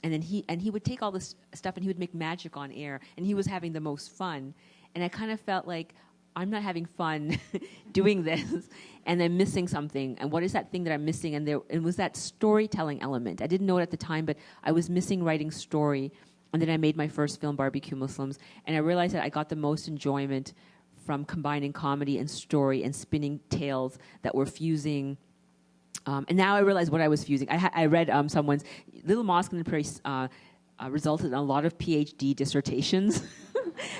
[SPEAKER 3] and then he would take all this stuff and he would make magic on air, and he was having the most fun. And I kind of felt like I'm not having fun doing this, and I'm missing something. And what is that thing that I'm missing? And it was that storytelling element. I didn't know it at the time, but I was missing writing story. And then I made my first film, Barbecue Muslims, and I realized that I got the most enjoyment from combining comedy and story and spinning tales that were fusing. And now I realize what I was fusing. I read someone's Little Mosque in the Prairie resulted in a lot of PhD dissertations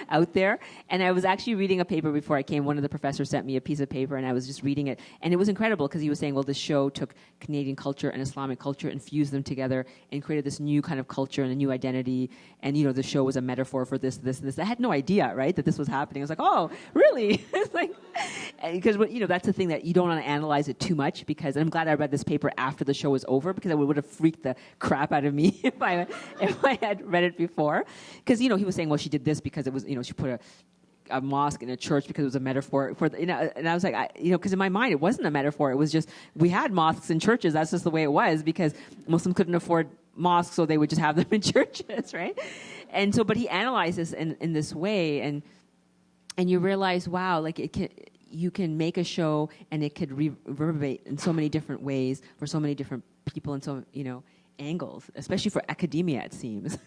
[SPEAKER 3] out there. And I was actually reading a paper before I came. One of the professors sent me a piece of paper, and I was just reading it. And it was incredible because he was saying, well, this show took Canadian culture and Islamic culture and fused them together and created this new kind of culture and a new identity. And, the show was a metaphor for this. I had no idea, right, that this was happening. I was like, oh, really? It's like, because, that's the thing that you don't want to analyze it too much because, and I'm glad I read this paper after the show was over because it would have freaked the crap out of me if I had read it before. Because, he was saying, well, she did this because it was, she put a mosque in a church because it was a metaphor for, and I was like, because in my mind it wasn't a metaphor. It was just, we had mosques in churches. That's just the way it was because Muslims couldn't afford mosques, so they would just have them in churches, right? And so, but he analyzed this in this way, and you realize, wow, like you can make a show and it could reverberate in so many different ways for so many different people and so, angles, especially for academia, it seems.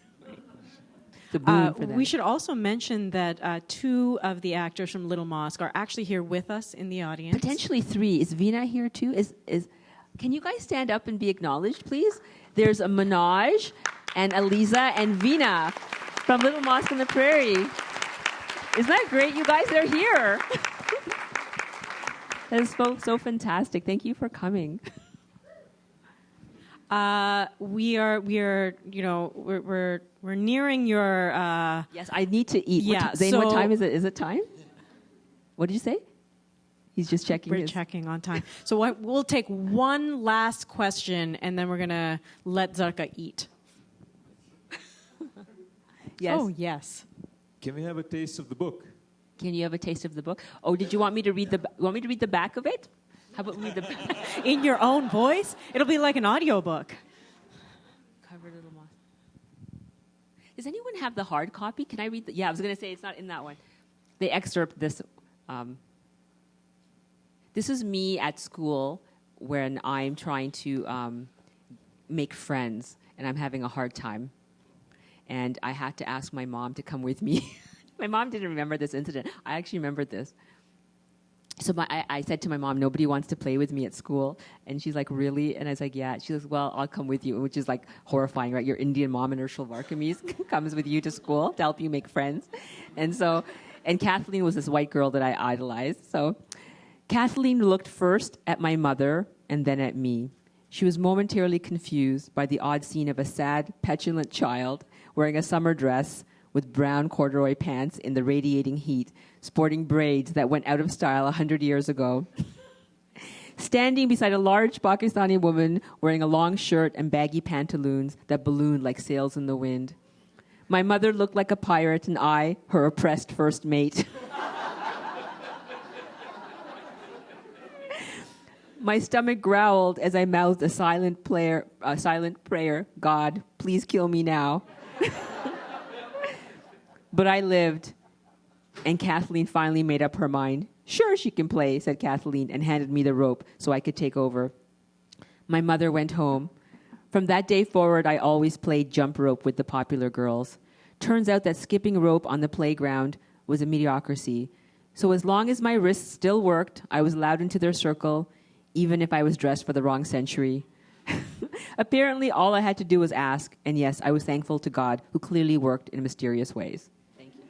[SPEAKER 2] We should also mention that 2 of the actors from Little Mosque are actually here with us in the audience.
[SPEAKER 3] Potentially 3. Is Veena here too? Can you guys stand up and be acknowledged, please? There's a Manoj and Aliza and Veena from Little Mosque in the Prairie. Isn't that great, you guys? They're here. That is so fantastic. Thank you for coming.
[SPEAKER 2] We're nearing your.
[SPEAKER 3] Yes, I need to eat.
[SPEAKER 2] Yeah.
[SPEAKER 3] Zane, what time is it? Is it time? What did you say? He's just checking.
[SPEAKER 2] We're checking on time. So we'll take one last question, and then we're gonna let Zarqa eat.
[SPEAKER 3] Yes.
[SPEAKER 2] Oh yes.
[SPEAKER 9] Can we have a taste of the book?
[SPEAKER 3] Can you have a taste of the book? Oh, did you want me to read the back of it? How about read the back?
[SPEAKER 2] In your own voice? It'll be like an audiobook.
[SPEAKER 3] Cover Little Mosque. Does anyone have the hard copy? Can I read the... Yeah, I was going to say it's not in that one. They excerpt this. This is me at school when I'm trying to make friends and I'm having a hard time. And I had to ask my mom to come with me. My mom didn't remember this incident. I actually remembered this. So I said to my mom, nobody wants to play with me at school. And she's like, really? And I was like, yeah. She goes, well, I'll come with you, which is like horrifying, right? Your Indian mom in her shalwar kameez comes with you to school to help you make friends. And Kathleen was this white girl that I idolized. So Kathleen looked first at my mother and then at me. She was momentarily confused by the odd scene of a sad, petulant child wearing a summer dress with brown corduroy pants in the radiating heat, sporting braids that went out of style 100 years ago. standing beside a large Pakistani woman wearing a long shirt and baggy pantaloons that ballooned like sails in the wind. My mother looked like a pirate and I, her oppressed first mate. My stomach growled as I mouthed a silent prayer, God, please kill me now. But I lived, and Kathleen finally made up her mind. Sure, she can play, said Kathleen, and handed me the rope so I could take over. My mother went home. From that day forward, I always played jump rope with the popular girls. Turns out that skipping rope on the playground was a mediocrity. So as long as my wrists still worked, I was allowed into their circle, even if I was dressed for the wrong century. Apparently, all I had to do was ask, and yes, I was thankful to God, who clearly worked in mysterious ways. Thank you.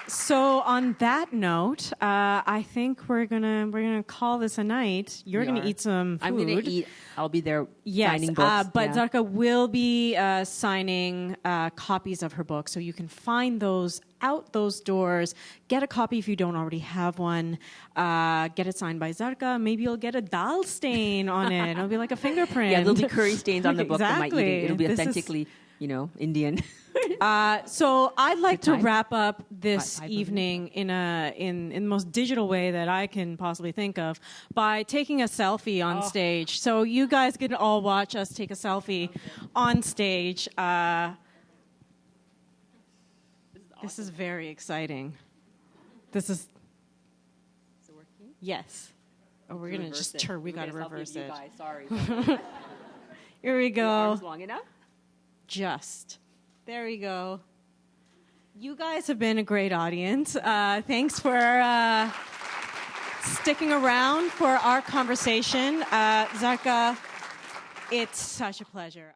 [SPEAKER 2] So on that note, I think we're gonna call this a night. You're gonna eat some food.
[SPEAKER 3] I'm gonna eat. I'll be there signing books.
[SPEAKER 2] But Zarqa will be signing copies of her book, so you can find those out those doors. Get a copy if you don't already have one. Get it signed by Zarqa. Maybe you'll get a dal stain on it. It'll be like a fingerprint.
[SPEAKER 3] Yeah, there'll be curry stains on the book from my
[SPEAKER 2] Exactly.
[SPEAKER 3] eating. It'll be authentically, Indian.
[SPEAKER 2] So I'd like to
[SPEAKER 3] time?
[SPEAKER 2] wrap up this
[SPEAKER 3] 5
[SPEAKER 2] evening in the most digital way that I can possibly think of by taking a selfie on stage. So you guys can all watch us take a selfie on stage. This is very exciting. This is.
[SPEAKER 3] Is it working?
[SPEAKER 2] Yes. Oh, we're gonna just turn. We gotta reverse it.
[SPEAKER 3] Guys. Sorry.
[SPEAKER 2] Here we go.
[SPEAKER 3] Arms long enough?
[SPEAKER 2] Just. There we go. You guys have been a great audience. Thanks for sticking around for our conversation. Zarqa, it's such a pleasure.